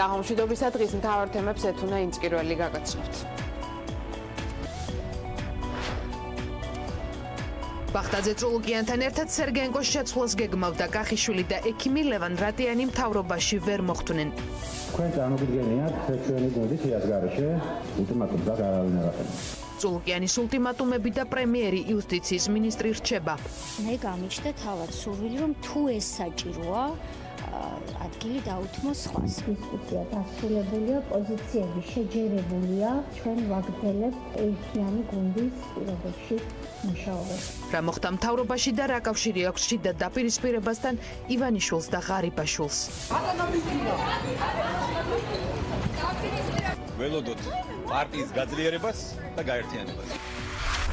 საღამოშვიდობისა დღის მთავარ თემებს ეთუნა ინსკირველი გაგაცნობთ. ბახტაძე წულუკიანთან ერთად სერგენკოს შეცვლას გეგმავდა კახიშვილი და ექიმი ლევან რატიანი მთავრობაში ვერ მოხვდნენ. Თქვენ წარმოგიდგენიათ ჩვენი გუნდი თეატრში ულტიმატუმს აღარავინ არ ახდენს. წულუკიანის ულტიმატუმები და პრემიერი იუსტიციის მინისტრი რჩება. მე გამიჩნდა თავად სურვილი რომ თუ ეს საჭიროა ადგილი დაუთმოს სხვას. დისკუსია დასრულებულია, პოზიციები შეჯერებულია, ჩვენ ვაგრძელებთ ერთიანი გუნდის პირობებში მუშაობას. რა მოხდა მთავრობაში და რა კავშირი აქვს შიდა დაპირისპირებასთან ივანიშვილს და ღარიბაშვილს. ველოდოთ პარტიის გაძლიერებას და გაერთიანებას.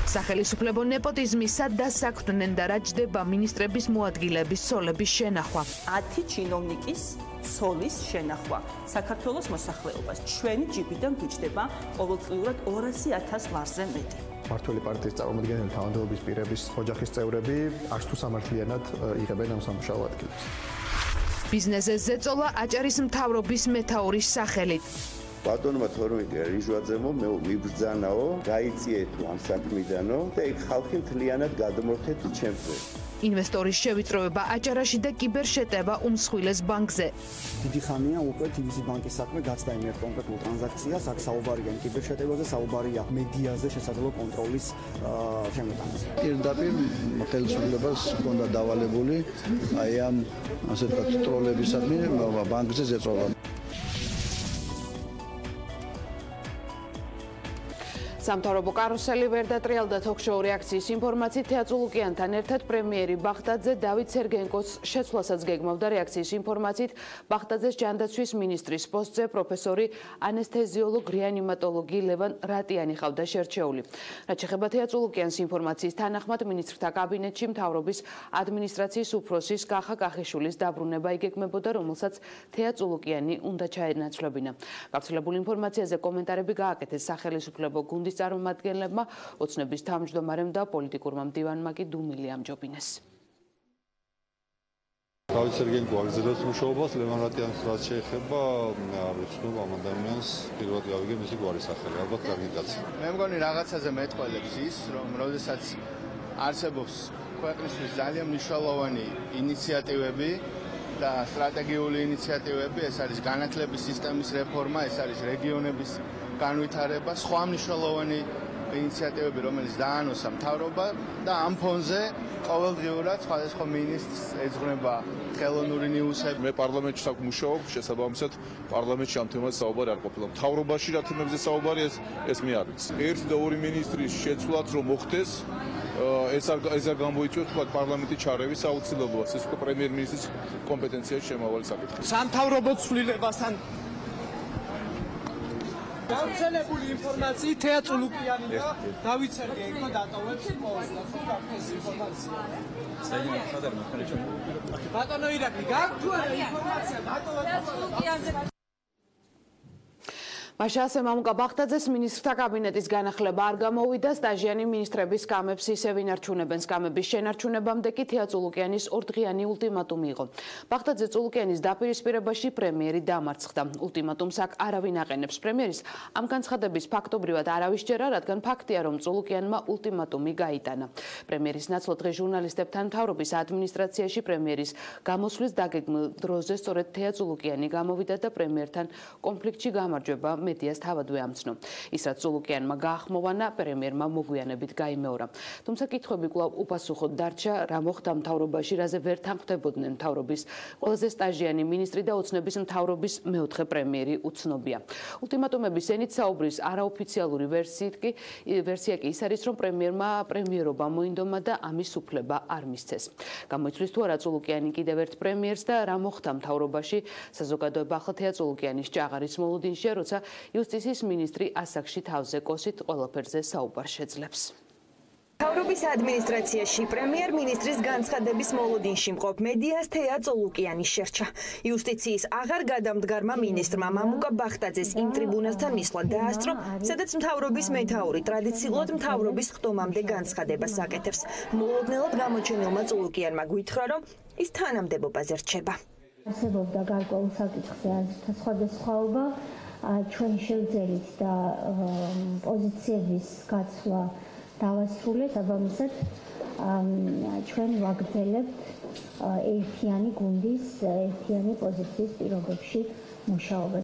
სახელმწიფო ნეპოტიზმი სად დასაქმდნენ და რა ჯდება მინისტრების მოადგილეების ცოლების შენახვა. 10 ჩინოვნიკის ცოლის შენახვა საქართველოს მოსახლეობას. ჩვენი ჯიბიდან გვიჭდება ყოველწლიურად 200,000 ლარზე მეტი. მართველი პარტიის წარმომადგენელი თავდადების პირების ოჯახის წევრები არც თუ სამართლიანად იღებენ ამ სამუშაო ადგილებს. ბიზნესზე ზეწოლა აჭარის მთავრობის მეთაურის სახელით. ბატონმა თორმეტე რიჟვაძემო მე მიბრძანაო, გაიწიე თუ ამ საქმიდანო და იქ ხალხი მთლიანად გადმორთეთ ჩემზე. ინვესტორის შევიწროება აჭარაში და კიბერშეტევა უმსხვილეს ბანკზე. დიდი ხანია უკვე TBC ბანკის საქმე გაცდა იმ ერთ კონკრეტულ ტრანზაქციას, აქ საუბარია კიბერშეტევაზე, საუბარია მედიაზე შესაძლო კონტროლის შემოტანაზე. პირდაპირ ხელისუფლებას ჰქონდა დავალებული აი ამ ასე ვთქვათ ტროლებისადმი ბანკზე ზეწოლა. სამთავრობო კარუსელი ვერ დატრიალდა თოქ-შოუ რეაქციის ინფორმაციით თეატრულუკიანთან ერთად პრემიერი ბახტაძე დავით სერგენკოს შეცვლასაც გეგმავდა რეაქციის ინფორმაციით ბახტაძეს ჯანდაცვის მინისტრის პოსტზე პროფესორი ანესთეზიოლოგ რეანიმატოლოგი ლევან რატიანი ყავდა შერჩეული. რაც შეეხება თეატრულუკიანს ინფორმაციის თანახმად მინისტრთა კაბინეტში მთავრობის ადმინისტრაციის უფროსის კახა კახიშვილის დაბრუნება იგეგმებოდა, რომელსაც თეატრულუკიანი უნდა ჩაენაცვლებინა. გავრცელებული ინფორმაციაზე კომენტარები გააკეთეს სახელმწიფო გუნდის წარმომადგენლებმა, ოცნების თავმჯდომარემ და პოლიტიკურმა მდივანმა კი დუმილი ამჯობინეს. დავით სერგენკო აგრძელებს მუშაობას, ლევან რატიანს რაც შეეხება, მე არ ვიცნობ ამ ადამიანს, პირველად გავიგე მისი გვარის სახელი, ალბათ კარგი კაცი. მე მგონი რაღაცაზე მეტყველებს ის, რომ როდესაც არსებობს ქვეყნისთვის ძალიან მნიშვნელოვანი ინიციატივები და სტრატეგიული ინიციატივები, ეს არის განათლების სისტემის რეფორმა, ეს არის რეგიონების განვითარება, სხვა მნიშვნელოვანი ინიციატივები, რომელიც დაანონსა მთავრობა და ამ ფონზე ყოველდღიურად სხვადასხვა მინისტრს ეძღვნება ხელოვნური ნიუსები. მე პარლამენტში საკ მუშაობ, შესაბამისად პარლამენტში ამ თემაზე საუბარი არ ყოფილა. მთავრობაში რა თემებზე საუბარი ეს მე არ ვიცი. ერთი და ორი მინისტრის შეცვლაც რომ მოხდეს, ეს არ გამოიწვევს თქვა პარლამენტის ჩარევის აუცილებლობას. ეს უკვე პრემიერ-მინისტრის კომპეტენციაში შემავალი საკითხია. სამთავრობო ცვლილებასთან გავრცელებული ინფორმაციით თეატრულუკიანი და დავით სერგენკო დატოვებს პოსტს. ეს ინფორმაცია. ბატონო ირაკლი, გაქვთ ინფორმაცია დატოვებს მაშასე მამუკა ბახტაძეს მინისტრთა კაბინეტის განახლება არ გამოვიდა, სტაჟიანი მინისტრების სკამებს ისევ ინარჩუნებენ. სკამების შენარჩუნებამდე კი თეატრულუკიანის ორდღიანი ულტიმატუმი იყო. ბახტაძე წულუკიანის დაპირისპირებაში პრემიერი დამარცხდა. ულტიმატუმს აქ არავინ აყენებს. პრემიერის ამ განცხადების ფაქტობრივად არავის ჯერა, რადგან ფაქტია, რომ წულუკიანმა ულტიმატუმი გაიტანა. პრემიერის ნაცვლად დღეს ჟურნალისტებთან მთავრობის ადმინისტრაციაში პრემიერის გამოსვლის დაგეგმილ დროზე სწორედ თეატრულუკიანი გამოვიდა და პრემიერთან კონფლიქტში გამარჯვება მედიას თავადვე ამცნო. ის რაც წულუკიანმა გაახმოვანა, პრემიერმა მოგვიანებით გაიმეორა. თუმცა კითხვები კვლავ უპასუხოდ დარჩა, რა მოხდა მთავრობაში, რაზე ვერ თანხმდებოდნენ მთავრობის ყველაზე სტაჟიანი მინისტრი და ოცნების მთავრობის მეოთხე პრემიერი უცნობია. ულტიმატუმების ენით საუბრის არაოფიციალური ვერსია კი ის არის, რომ პრემიერმა პრემიერობა მოინდომა და ამის უფლება არ მისცეს. გამოიცვლის თუ არა წულუკიანი კიდევ ერთ პრემიერს და რა მოხდა მთავრობაში, საზოგადოება ახლა თეატრულუკიანის ჭაღარის მოლოდინშია, როცა იუსტიციის მინისტრი ასაკში თავზე კოსით ყველაფერზე საუბარს შეძლებს. მთავრობის ადმინისტრაციაში პრემიერ-მინისტრის განცხადების მოლოდინში მყოფ მედიას თეა წულუკიანი შერჩა. იუსტიციის აღარ გადამდგარმა მინისტრმა მამუკა ბახტაძეს იმ ტრიბუნასთან მისვლა დაასწრო, სადაც მთავრობის მეთაური ტრადიციულად მთავრობის ხტომამდე განცხადებას აკეთებს. მოლოდნელად გამოჩენილმა წულუკიანმა გვითხრა, რომ ის თანამდებობაზე რჩება. არსებობდა გარკვეულ საკითხზე სხვადასხვაობა ჩვენ შევძელით და პოზიციების გაცვლა დავასრულეთ, ამისად ჩვენ ვაგრძელებთ ერთიანი გუნდის, ერთიანი პოზიციის პირობებში მუშაობა.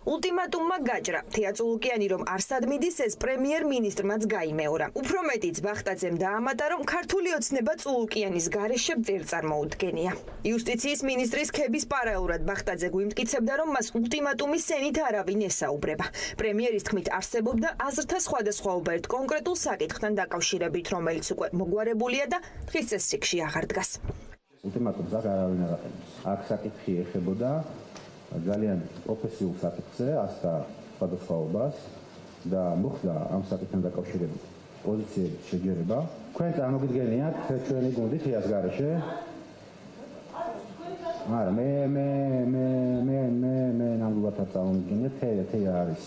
ულტიმატუმმა გაჭრა თეატრულუკიანი რომ არსად მიდის ეს პრემიერ-მინისტრმაც გაიმეორა. უფრო მეტიც ბახტაძემ დაამატა რომ ქართული ოცნება წულუკიანის გარეშე ვერ წარმოუდგენია. იუსტიციის მინისტრის ქების პარალელურად ბახტაძე გვიმტკიცებდა რომ მას ულტიმატუმის სენით არავინ ესაუბრება. პრემიერის თქმით არსებობდა აზრთა სხვადასხვაობა ერთ კონკრეტულ საკითხთან დაკავშირებით, რომელიც უკვე მოგვარებულია და დღის წესრიგში აღარ დგას. ულტიმატუმს არავინ არ აყენებს. აქ საკითხი ეხებოდა ძალიან პროფესიულ საკითხზე, ასთა სხვადასხვაობას და მოხდა ამ საკითხთან დაკავშირებით პოზიციების შეჯერება. თქვენ წარმოგიდგენიათ ჩვენი გუნდი თეატრის გარეშე. არა, მე ნამდვილად წარმოგიდგენიათ, თეა არის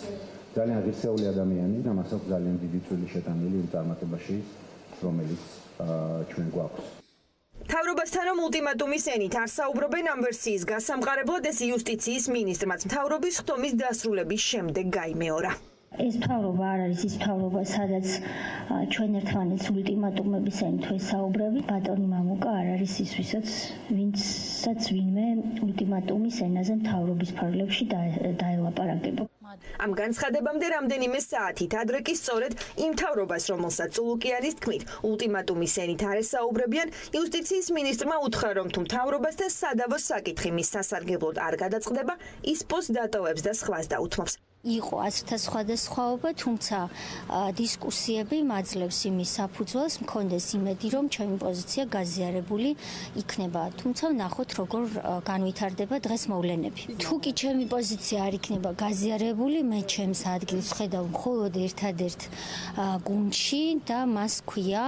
ძალიან ღირსეული ადამიანი და მას აქვს ძალიან დიდი წვლილი შეტანილი იმ წარმატებაში, რომელიც ჩვენ გვაქვს. მთავრობასთან რომ ულტიმატუმის ენით არ საუბრობენ ამ ვერსიის გასამყარებლად ეს იუსტიციის მინისტრმაც მთავრობის ხდომის დასრულების შემდეგ გაიმეორა. ეს მთავრობა არ არის ის მთავრობა, სადაც ჩვენ ერთმანეთს ულტიმატუმების ენით ვესაუბრებით. ბატონი მამუკა არ არის ის, ვინცაც ვინმე ულტიმატუმის ენაზე მთავრობის ფარგლებში დაელაპარაკება. ამ განცხადებამდე რამდენიმე საათით ადრე კი სწორედ იმ მთავრობას, რომელსაც წულუკიანის თქმით ულტიმატუმის ენით არ ესაუბრებიან, იუსტიციის მინისტრმა უთხრა, რომ თუ მთავრობასთან სადავო საკითხი მის სასარგებლოდ არ გადაწყდება, ის პოსტს დატოვებს და სხვას დაუთმობს. იყო აზრთა სხვადასხვაობა, თუმცა დისკუსიები მაძლევს იმის საფუძველს, მქონდეს იმედი, რომ ჩემი პოზიცია გაზიარებული იქნება. თუმცა ვნახოთ, როგორ განვითარდება დღეს მოვლენები. თუ კი ჩემი პოზიცია არ იქნება გაზიარებული, მე ჩემს ადგილს ხედავ მხოლოდ ერთადერთ გუნდში და მას ქვია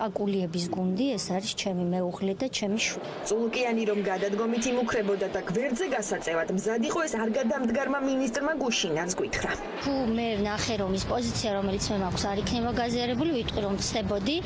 კაკულიების გუნდი, ეს არის ჩემი მეუღლე და ჩემი შვილი. წულუკიანი რომ გადადგომით იმუქრებოდა და გვერდზე გასაწევად მზად იყო ეს არ გადამდგარმა მინისტრმა გუშინაც გითხრა. თუ მე ვნახე რომ ის პოზიცია რომელიც მე მაქვს არ იქნება გაზიარებული, ვიტყვი რომ ვცდებოდი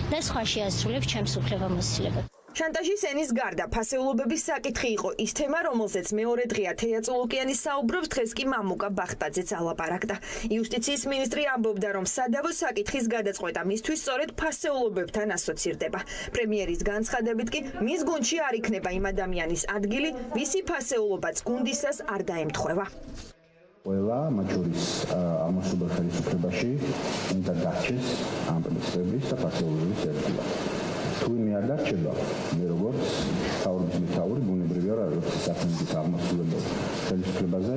და სხვა შეასრულებ ჩემს უფლებამოსილებას. შანტაჟის ენის გარდა ფასეულობების საკითხი იყო ის თემა, რომელზეც მეორე დღეა თეა წულუკიანი საუბრობს, დღეს კი მამუკა ბახტაძეც ალაპარაკდა. იუსტიციის მინისტრი ამბობდა, რომ სადავო საკითხის გადაწყვეტა მისთვის სწორედ ფასეულობებთან ასოცირდება. პრემიერის განცხადებით კი მის გუნდში არ იქნება იმ ადამიანის ადგილი, ვისი ფასეულობაც გუნდისას არ დაემთხვევა. ყველა მათ შორის ამასობელ ხელისუფლებაში უნდა დარჩეს ამ პრინციპების და ფასეულობების ერთგულად. თუ ვინმე არ დარჩება, მე როგორც მთავრობის მეთაური ბუნებრივია რომ საფრანგეთის აღმასრულებელ ხელისუფლებაზე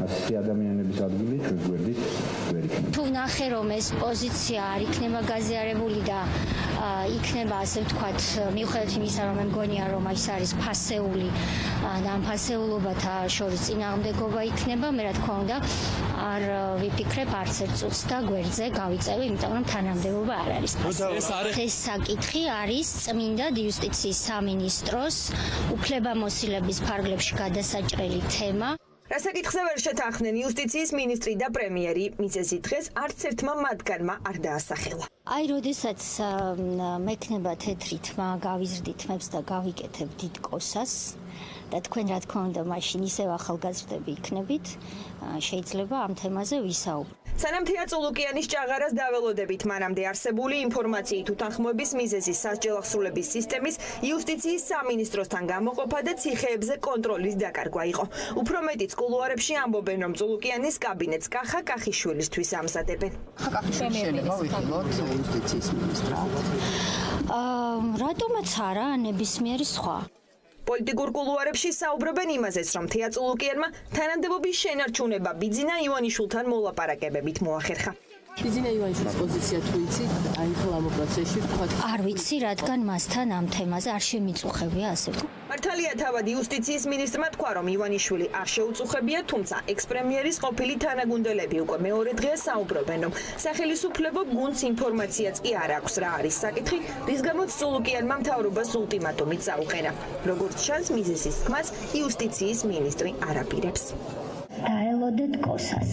ასეთი ადამიანების ადგილი ჩვენ გვერდით ვერ იქნება. თუ ვნახე რომ ეს პოზიცია არ იქნება გაზიარებული და იქნება ასე ვთქვათ, მიუხედავად იმისა რომ მე მგონია რომ ის არის ფასეული და ამ ფასეულობათა შორის წინააღმდეგობა იქნება, მე რა თქმა უნდა არ ვიფიქრებ არც ერთ წუთს და გვერდზე გავიწევი, იმიტომ რომ თანამდებობა არ არის. ეს საკითხი არის წმინდა იუსტიციის სამინისტროს უფლებამოსილების ფარგლებში გადასაჭრელი თემა. რა საკითხზე ვერ შეთანხმდნენ იუსტიციის მინისტრი და პრემიერი, მიწეზი დღეს არც ერთმა მათგანმა არ დაასახელა. აი, როდესაც მექნება თეთრი თმა, გავიზრდი თმებს და გავიკეთებ დიდ კოსას და თქვენ რა თქმა უნდა მაშინ ისევ ახალგაზრდები იქნებით, შეიძლება ამ თემაზე ვისაუბროთ. სანამ თეა წულუკიანის ჭაღარას დაველოდებით, მანამდე არსებული ინფორმაციით უთანხმოების მიზეზის სასჯელ ახსრულების სისტემის იუსტიციის სამინისტროსთან გამოყოფა და ციხეებზე კონტროლის დაკარგვა იყო. უფრო მეტიც კულუარებში ამბობენ, რომ წულუკიანის კაბინეტს კახა კახიშვილისთვის ამზადებენ. კახიშვილის შენება ვიხილოთ იუსტიციის მინისტრად. რატომაც არა, ნებისმიერი სხვა. პოლიტიკურ კულუარებში საუბრობენ იმაზეც, რომ თეა წულუკიანმა თანამდებობის შენარჩუნება ბიძინა ივანიშვილთან მოლაპარაკებებით მოახერხა. ბიძინა ივანიშვილის პოზიცია თუ იცით, აი ხელ ამ პროცესში ვთქვათ. არ ვიცი, რადგან მასთან ამ თემაზე არ შემიწუხებია ასე ვთქვათ. მართალია თავად იუსტიციის მინისტრმა თქვა, რომ ივანიშვილი არ შეუწუხებია, თუმცა ექს-პრემიერის ყოფილი თანაგუნდელები უკვე მეორე დღეა საუბრობენ, რომ სახელისუფლებო გუნდს ინფორმაციაც კი არ აქვს რა არის საკითხი, რის გამოც წულუკიანმა მთავრობას ულტიმატუმით წაუყენა. როგორც ჩანს, მიზეზის თქმას იუსტიციის მინისტრი არ აპირებს. დაელოდეთ კოსას.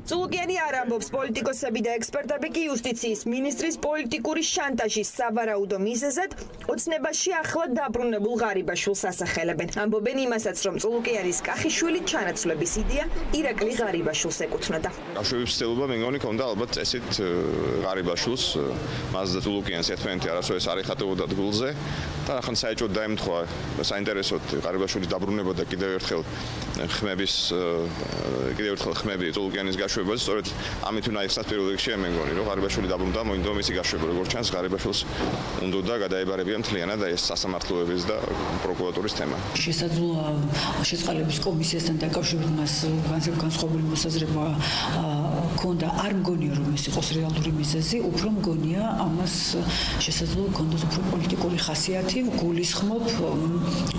წულუკიანი არ ამბობს, პოლიტიკოსები და ექსპერტები კი იუსტიციის მინისტრის პოლიტიკური შანტაჟის სავარაუდო მიზეზად ოცნებაში ახლად დაბრუნებულ ღარიბაშვილს ასახელებენ. ამბობენ იმასაც, რომ წულუკიანის კახიშვილი ჩანაცვლების იდეა ირაკლი ღარიბაშვილს ეკუთვნოდა. კავშირის ცდილობა მე მგონი ქონდა ალბათ წესით ღარიბაშვილს, მას და წულუკიანს ერთმანეთი არასოდეს არ ეხატებოდა გულზე და ახლა საერთოდ დაემთხვა საინტერესოდ ღარიბაშვილის დაბრუნება და კიდევ ერთხელ ხმები წულუკიანის გაშვებაზე, სწორედ ამით უნდა იხსნას პირველ რიგში მე მგონი, რომ ღარიბაშვილი დაბრუნდა, მოინდო მისი გაშვება, როგორც ჩანს ღარიბაშვილს უნდა გადაებარებია მთლიანად ეს სასამართლოების და პროკურატურის თემა. შესაძლოა შეწყალების კომისიასთან დაკავშირებით მას განსხვავებული მოსაზრება ქონდა, არ მგონია რომ ეს იყოს რეალური მიზეზი, უფრო მგონია ამას შესაძლოა ქონდეს უფრო პოლიტიკური ხასიათი, გულისხმობ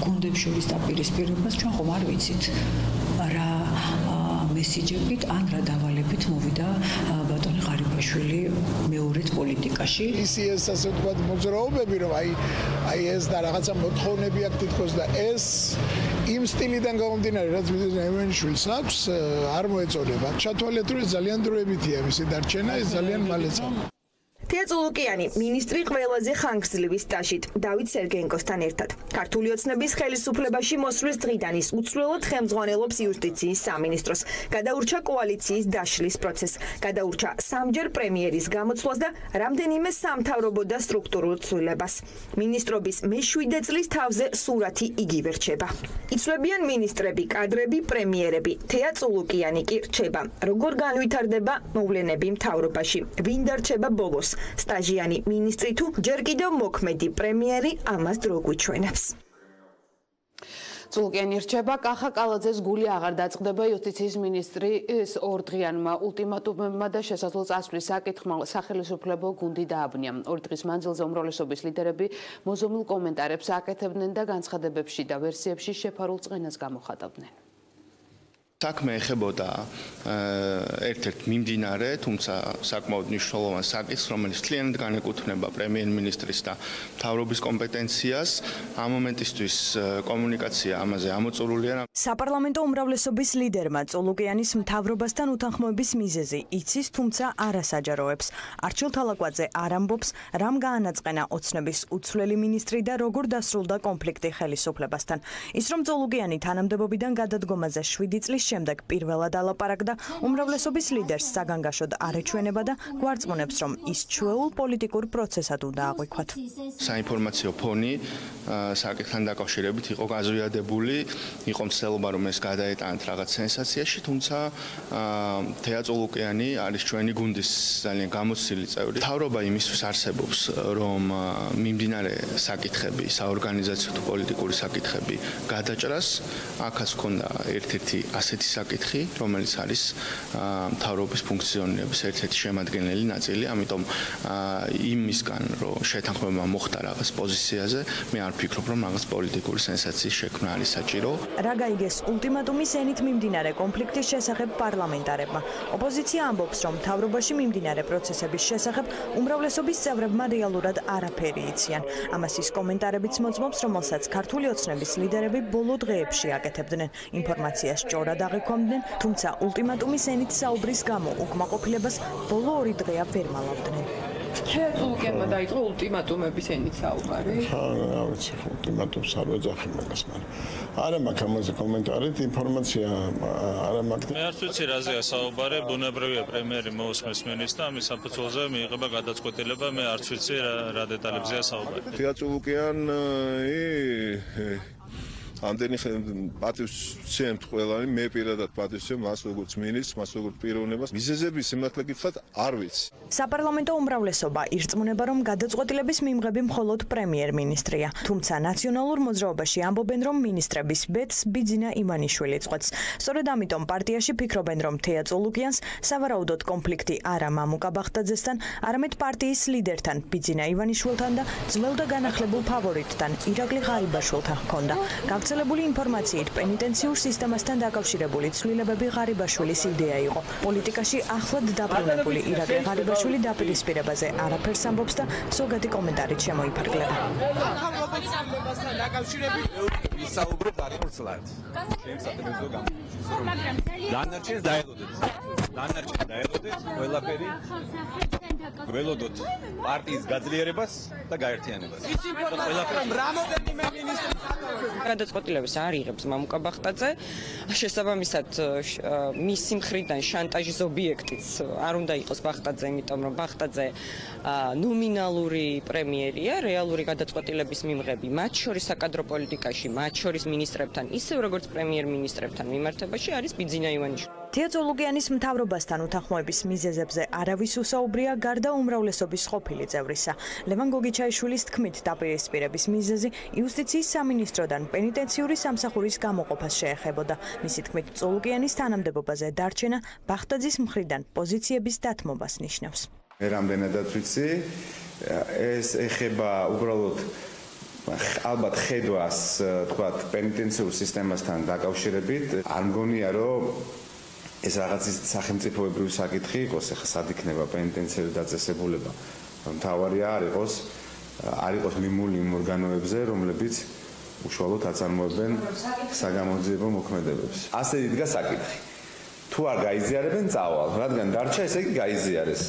გუნდებს შორის დაპირისპირებას, ჩვენ ხომ არ ვიცით რა მესიჯებით ან რა დავალებით მოვიდა ბატონი ღარიბაშვილი მეორედ პოლიტიკაში. ის ასე ვთქვათ მოძრაობები, რომ აი ეს და რაღაცა მოთხოვნები აქ თითქოს და ეს იმ სტილიდან გამომდინარე, რაც მიზნეველშვილს აქვს, არ მოეწოდება. ჩათვალეთ, რომ ძალიან დროებითია მისი დარჩენა, ეს ძალიან მალეცა. თეა წულუკიანი მინისტრი ყველაზე ხანგრძლივი სტაჟით დავით სერგენკოსთან ერთად. ქართული ოცნების ხელისუფლებაში მოსვლის დღიდან ის უცვლელად ხელმძღვანელობს იუსტიციის სამინისტროს. გადაურჩა კოალიციის დაშლის პროცესს, გადაურჩა სამჯერ პრემიერის გამოცვლას და რამდენიმე სამთავრობო და სტრუქტურულ ცვლილებას. მინისტრობის მე-7 წლის თავზე სურათი იგივე რჩება. იცვლებიან მინისტრები, კადრები, პრემიერები. თეა წულუკიანი კი რჩება. როგორ განვითარდება მოვლენები მთავრობაში? ვინ დარჩება ბოლოს? სტაჟიანი მინისტრი თუ ჯერ კიდევ მოქმედი პრემიერი ამას დრო გვიჩვენებს. წულუკიანი რჩება, კახა კალაძეს გული აღარ დაწყდება იუსტიციის მინისტრის ორდღიანმა ულტიმატუმებმა და შესაძლო წასვლის საკითხმა სახელმწიფო გუნდი დააბნია. ორი დღის მანძილზე უმრავლესობის ლიდერები მოზომილ კომენტარებს აკეთებდნენ და განცხადებებში და ვერსიებში შეფარულ წყინას გამოხატავდნენ. საქმე ეხებოდა ერთ-ერთ მიმდინარე, თუმცა საკმაოდ მნიშვნელოვან საკითხს, რომელიც მთლიანად განეკუთვნება პრემიერ-მინისტრის და მთავრობის კომპეტენციას. ამ მომენტისთვის კომუნიკაცია ამაზე ამოწურულია. საპარლამენტო უმრავლესობის ლიდერმა წულუკიანის მთავრობასთან უთანხმოების მიზეზი იცის, თუმცა არასაჯაროებს. არჩილ თალაკვაძე არ ამბობს, რამ გაანაწყენა ოცნების უცვლელი მინისტრი და როგორ დასრულდა კონფლიქტი ხელისუფლებასთან. ის რომ წულუკიანი თანამდებობიდან გადადგომაზე 7 წლის შემდეგ პირველად ალაპარაკდა უმრავლესობის ლიდერს საგანგაშოდ არ ეჩვენება და გვარწმუნებს, რომ ის ჩვეულ პოლიტიკურ პროცესად უნდა აღვიქვათ. საინფორმაციო ფონი საკითხთან დაკავშირებით იყო გაზვიადებული, იყო მცდელობა, რომ ეს გადაეტანათ რაღაც სენსაციაში, თუმცა თეა წულუკიანი არის ჩვენი გუნდის ძალიან გამოცდილი წევრი. მთავრობა იმისთვის არსებობს, რომ მიმდინარე საკითხები, საორგანიზაციო თუ პოლიტიკური საკითხები გადაჭრას, აქაც ქონდა ერთ-ერთი ასეთი საკითხი, რომელიც არის მთავრობის ფუნქციონირების ერთ-ერთი შემადგენელი ნაწილი, ამიტომ იმისგან, რომ შეთანხმება მოხდა რაღაც პოზიციაზე, მე არ ვფიქრობ, რომ რაღაც პოლიტიკური სენსაციის შექმნა არის საჭირო. რა გაიგეს ულტიმატუმის ენით მიმდინარე კონფლიქტის შესახებ პარლამენტარებმა. ოპოზიცია ამბობს, რომ მთავრობაში მიმდინარე პროცესების შესახებ უმრავლესობის წევრებმა რეალურად არაფერი იციან. ამას ის კომენტარებიც მოწმობს, რომელსაც ქართული ოცნების ლიდერები ბოლო დღეებში აკეთებდნენ. ინფორმაციას ჭორად აღიქვამდნენ, თუმცა ულტიმატუმის ენით საუბრის გამო უკმაყოფილებას ბოლო 2 დღეა ვერ მალავდნენ. თეა წულუკიანმა დაიწყო ულტიმატუმების ენით საუბარი? რა ვიცი, ულტიმატუმს არ ვეძახი მაგას, მაგრამ არა მაქვს ამაზე კომენტარით, ინფორმაცია არა მაქვს. მე არც ვიცი რაზეა საუბარი, ბუნებრივია პრემიერი მოусმეს მინისტრს და ამის საფუძველზე მიიღება გადაწყვეტილება, მე არც ვიცი რა დეტალებზეა საუბარი. თეა წულუკიანი ამდენი პატივს ვცემთ ყველანი, მე პირადად პატივს ვცემ მას როგორც მინისტრს, მას როგორც პიროვნებას. მიზეზების სიმართლე გითხრათ არ ვიცი. საპარლამენტო უმრავლესობა ირწმუნება, რომ გადაწყვეტილების მიმღები მხოლოდ პრემიერ-მინისტრია. თუმცა ნაციონალურ მოძრაობაში ამბობენ, რომ მინისტრების ბედს ბიძინა ივანიშვილი წყვეტს. სწორედ ამიტომ პარტიაში ფიქრობენ, რომ თეა წულუკიანს სავარაუდოდ კონფლიქტი არა მამუკა ბახტაძესთან, არამედ პარტიის ლიდერთან, ბიძინა ივანიშვილთან და ძველ და განახლებულ ფავორიტთან, ირაკლი ღარიბაშვილთან ჰქონდა. გავრცელებული ინფორმაციით პენიტენციურ სისტემასთან დაკავშირებული ცვლილებები ღარიბაშვილის იდეა იყო. პოლიტიკაში ახლად დაბრუნებული ირაკლი ღარიბაშვილი დაპირისპირებაზე არაფერს ამბობს და ზოგადი კომენტარით შემოიფარგლება. ხალხობასთან დაკავშირებით ვისაუბრებთ არხურცლად. ჩემს ატელევიზიო გამოსვლაში. დანარჩენს დაელოდეთ. დანარჩენ დაელოდეთ ყველაფერი ველოდოთ პარტიის გაძლიერებას და გაერთიანებას. რამოდენიმე მინისტრი გადაწყვეტილებას არ იღებს მამუკა ბახტაძე. შესაბამისად მისი მხრიდან შანტაჟის ობიექტიც არ უნდა იყოს ბახტაძე, იმიტომ რომ ბახტაძე ნომინალური პრემიერია, რეალური გადაწყვეტილების მიმღები, მათ შორის საკადრო პოლიტიკაში, მათ შორის მინისტრებთან, ისევ როგორც პრემიერ-მინისტრებთან მიმართებაში არის ბიძინა ივანიშვილი. თეო წოლუკიანის მთავრობასთან უთანხმოების მიზეზებზე არავის უსაუბრია გარდა უმრავლესობის ყოფილი წევრისა. ლევან გოგიჩაიშვილის თქმით, დაპირისპირების მიზეზი იუსტიციის სამინისტროდან პენიტენციური სამსახურის გამოყოფას შეეხებოდა. მისი თქმით, წოლუკიანის თანამდებობაზე დარჩენა ბახტაძის მხრიდან პოზიციების დათმობას ნიშნავს. მე რამდენადაც ვიცი, ეს ეხება უბრალოდ ალბათ ხედვას, თქვათ, პენიტენციურ სისტემასთან დაკავშირებით. არ მგონია, რომ ეს რაღაცის სახელმწიფოებრივი საკითხი იყოს, ეხლა სად იქნება პენიტენციური დაწესებულება. მთავარია არ იყოს მიმული იმ ორგანოებზე, რომლებიც უშუალოდ აწარმოებენ საგამოძიებო მოქმედებებს. ასე იდგა საკითხი. თუ არ გაიზიარებენ, წავალ, რადგან დარჩა, ესე იგი გაიზიარეს.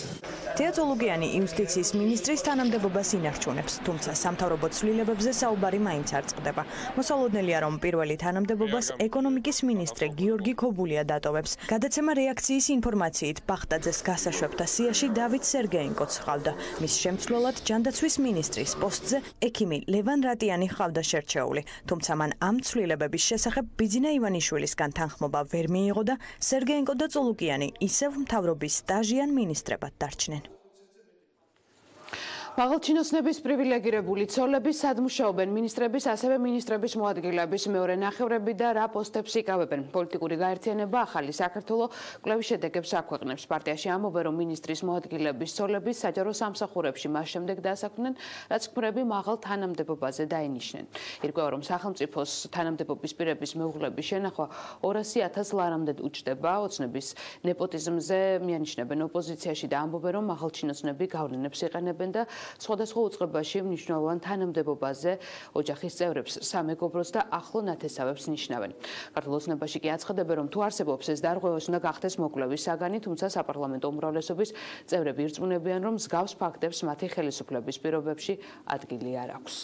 თეო წოლუკიანი იუსტიციის მინისტრის თანამდებობას ინარჩუნებს, თუმცა სამთავრობო ცვლილებებზე საუბარი მაინც არ წყდება. მოსალოდნელია, რომ პირველი თანამდებობას ეკონომიკის მინისტრი გიორგი ქობულია დატოვებს. გადაცემა რეაქციის ინფორმაციით ბახტაძეს გასაშვებთა სიაში დავით სერგეენკოც ჰყავდა. მის შემცვლელად ჯანდაცვის მინისტრის პოსტზე ექიმი ლევან რატიანი ჰყავდა შერჩეული, თუმცა მან ამ ცვლილებების შესახებ ბიძინა ივანიშვილისგან თანხმობა ვერ მიიღო და სერგეენკო და წოლუკიანი ისევ მთავრობის სტაჟიან მინისტრებად დარჩნენ. მაღალჩინოსნების პრივილეგირებული ცოლები სადმუშაობენ მინისტრების, ასევე მინისტრების მოადგილეების მეორე ნახევრები და რა პოსტებს იკავებენ. პოლიტიკური გაერთიანება ახალი საქართველო კვლევის შედეგებს აქვეყნებს. პარტიაში ამბობენ, რომ მინისტრის მოადგილეების ცოლები საჯარო სამსახურებში მას შემდეგ დაასაქმნენ, რაც ქმრები მაღალ თანამდებობაზე დაინიშნენ. ირკვევა, რომ სახელმწიფოს თანამდებობის პირების მეუღლების შენახვა 200,000 ლარამდე უჯდება. ოცნების ნეპოტიზმზე მიანიშნებენ ოპოზიციაში და ამბობენ, რომ მაღალჩინოსნები გავლენებს იყენებენ და სხვადასხვა უწყებაში მნიშვნელოვან თანამდებობაზე ოჯახის წევრებს, სამეგობროს და ახლო ნათესავებს ნიშნავენ. ქართულ ოცნებაში კი აცხადებენ, რომ თუ არსებობს ეს დარღვევას უნდა გახდეს მოკვლევის საგანი, თუმცა საპარლამენტო უმრავლესობის წევრები ირწმუნებიან, რომ მსგავს ფაქტებს მათი ხელისუფლების პირობებში ადგილი არ აქვს.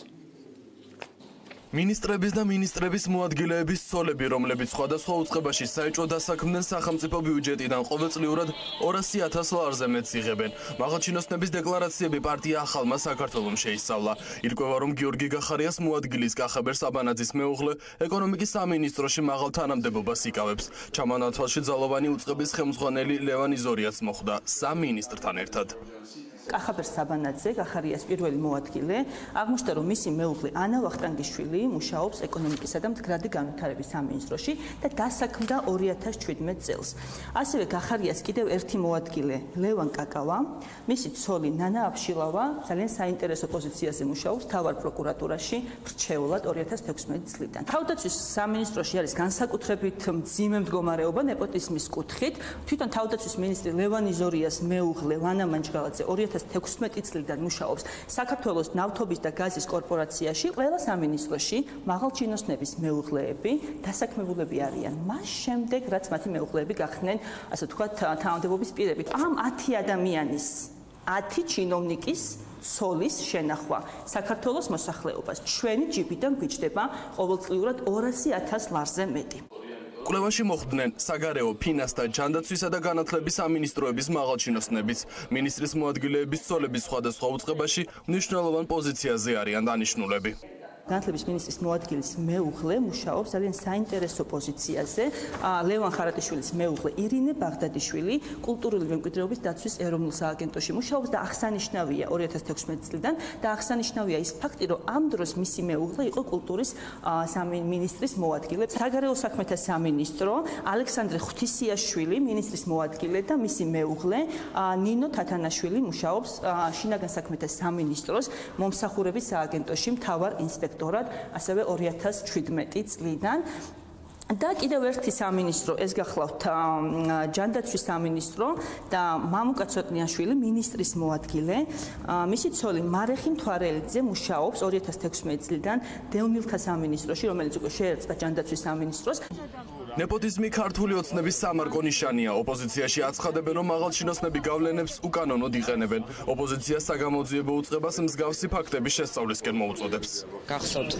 მინისტრების და მინისტრების მოადგილეების ცოლები, რომლებიც სხვადასხვა უწყებაში საეჭვო დასაქმდნენ სახელმწიფო ბიუჯეტიდან ყოველწლიურად 200,000 ლარზე მეტს იღებენ. მაღალჩინოსნების დეკლარაციები პარტია ახალმა საქართველომ შეისწავლა. ირკვევა, რომ გიორგი გახარიას მოადგილის კახაბერ საბანაძის მეუღლე ეკონომიკის სამინისტროში მაღალ თანამდებობას იკავებს. ჩამონათვალში ძალოვანი უწყების ხელმძღვანელი ლევან იზორიაც მოხვდა სამ მინისტრთან ერთად. კახაბერ საბანაძე, გახარიას პირველი მოადგილე, აღმოჩნდა, რომ მისი მეუღლე ანა ვახტანგიშვილი მუშაობს ეკონომიკისა და მდგრადი განვითარების სამინისტროში და დასაქმდა 2017 წელს. ასევე გახარიას კიდევ ერთი მოადგილე, ლევან კაკავა, მისი ცოლი ნანა აბშილავა ძალიან საინტერესო პოზიციაზე მუშაობს მთავარ პროკურატურაში მრჩეულად 2016 წლიდან. თავდაცვის სამინისტროში არის განსაკუთრებით მძიმე მდგომარეობა ნეპოტიზმის კუთხით. თვითონ თავდაცვის მინისტრი ლევან იზორიას მეუღლე ლანა მანჯგალაძე 2016 წლიდან მუშაობს საქართველოს ნავთობის და გაზის კორპორაციაში. ყველა სამინისტროში მაღალჩინოსნების მეუღლეები დასაქმებულები არიან მას შემდეგ, რაც მათი მეუღლეები გახდნენ, ასე ვთქვათ, თანამდებობის პირებით. ამ 10 ადამიანის 10 ჩინოვნიკის ცოლის შენახვა საქართველოს მოსახლეობას ჩვენი ჯიბიდან გვიჭდება ყოველწლიურად 200,000 ლარზე მეტი. კვლევაში მოხვდნენ საგარეო, ფინანსთა, ჯანდაცვისა და განათლების სამინისტროების მაღალჩინოსნებიც. მინისტრის მოადგილეების ცოლების სხვადასხვა უწყებაში მნიშვნელოვან პოზიციაზე არიან დანიშნულები. განათლების მინისტრის მოადგილის მეუღლე მუშაობს ძალიან საინტერესო პოზიციაზე. ლევან ხარატიშვილის მეუღლე ირინე ბაღდადიშვილი კულტურული მემკვიდრეობის დაცვის ეროვნულ სააგენტოში მუშაობს და აღსანიშნავია 2016 წლიდან და აღსანიშნავია ის ფაქტი, რომ ამ დროს მისი მეუღლე იყო კულტურის მინისტრის მოადგილე. საგარეო საქმეთა სამინისტრო ალექსანდრე ღვთისიაშვილი მინისტრის მოადგილე და მისი მეუღლე ნინო თათანაშვილი მუშაობს შინაგან საქმეთა სამინისტროს მომსახურების სააგენტოში მთავარ ინსპექტორად, ასევე 2017 წლიდან. და კიდევ ერთი სამინისტრო, ეს გახლავთ ჯანდაცვის სამინისტრო და მამუკა ცოტნიაშვილი მინისტრის მოადგილე. მისი ცოლი მარეხი მთვარელიძე მუშაობს 2016 წლიდან დევნილთა სამინისტროში, რომელიც უკვე შეერწყა ჯანდაცვის სამინისტროს. ნეპოტიზმი ქართული ოცნების სამარკო ნიშანია. ოპოზიციაში აცხადებენ, რომ მაღალჩინოსნები გავლენებს უკანონოდ იყენებენ. ოპოზიცია საგამოძიებო უწყებას მსგავსი ფაქტების შესწავლისკენ მოუწოდებს. გახსოვთ,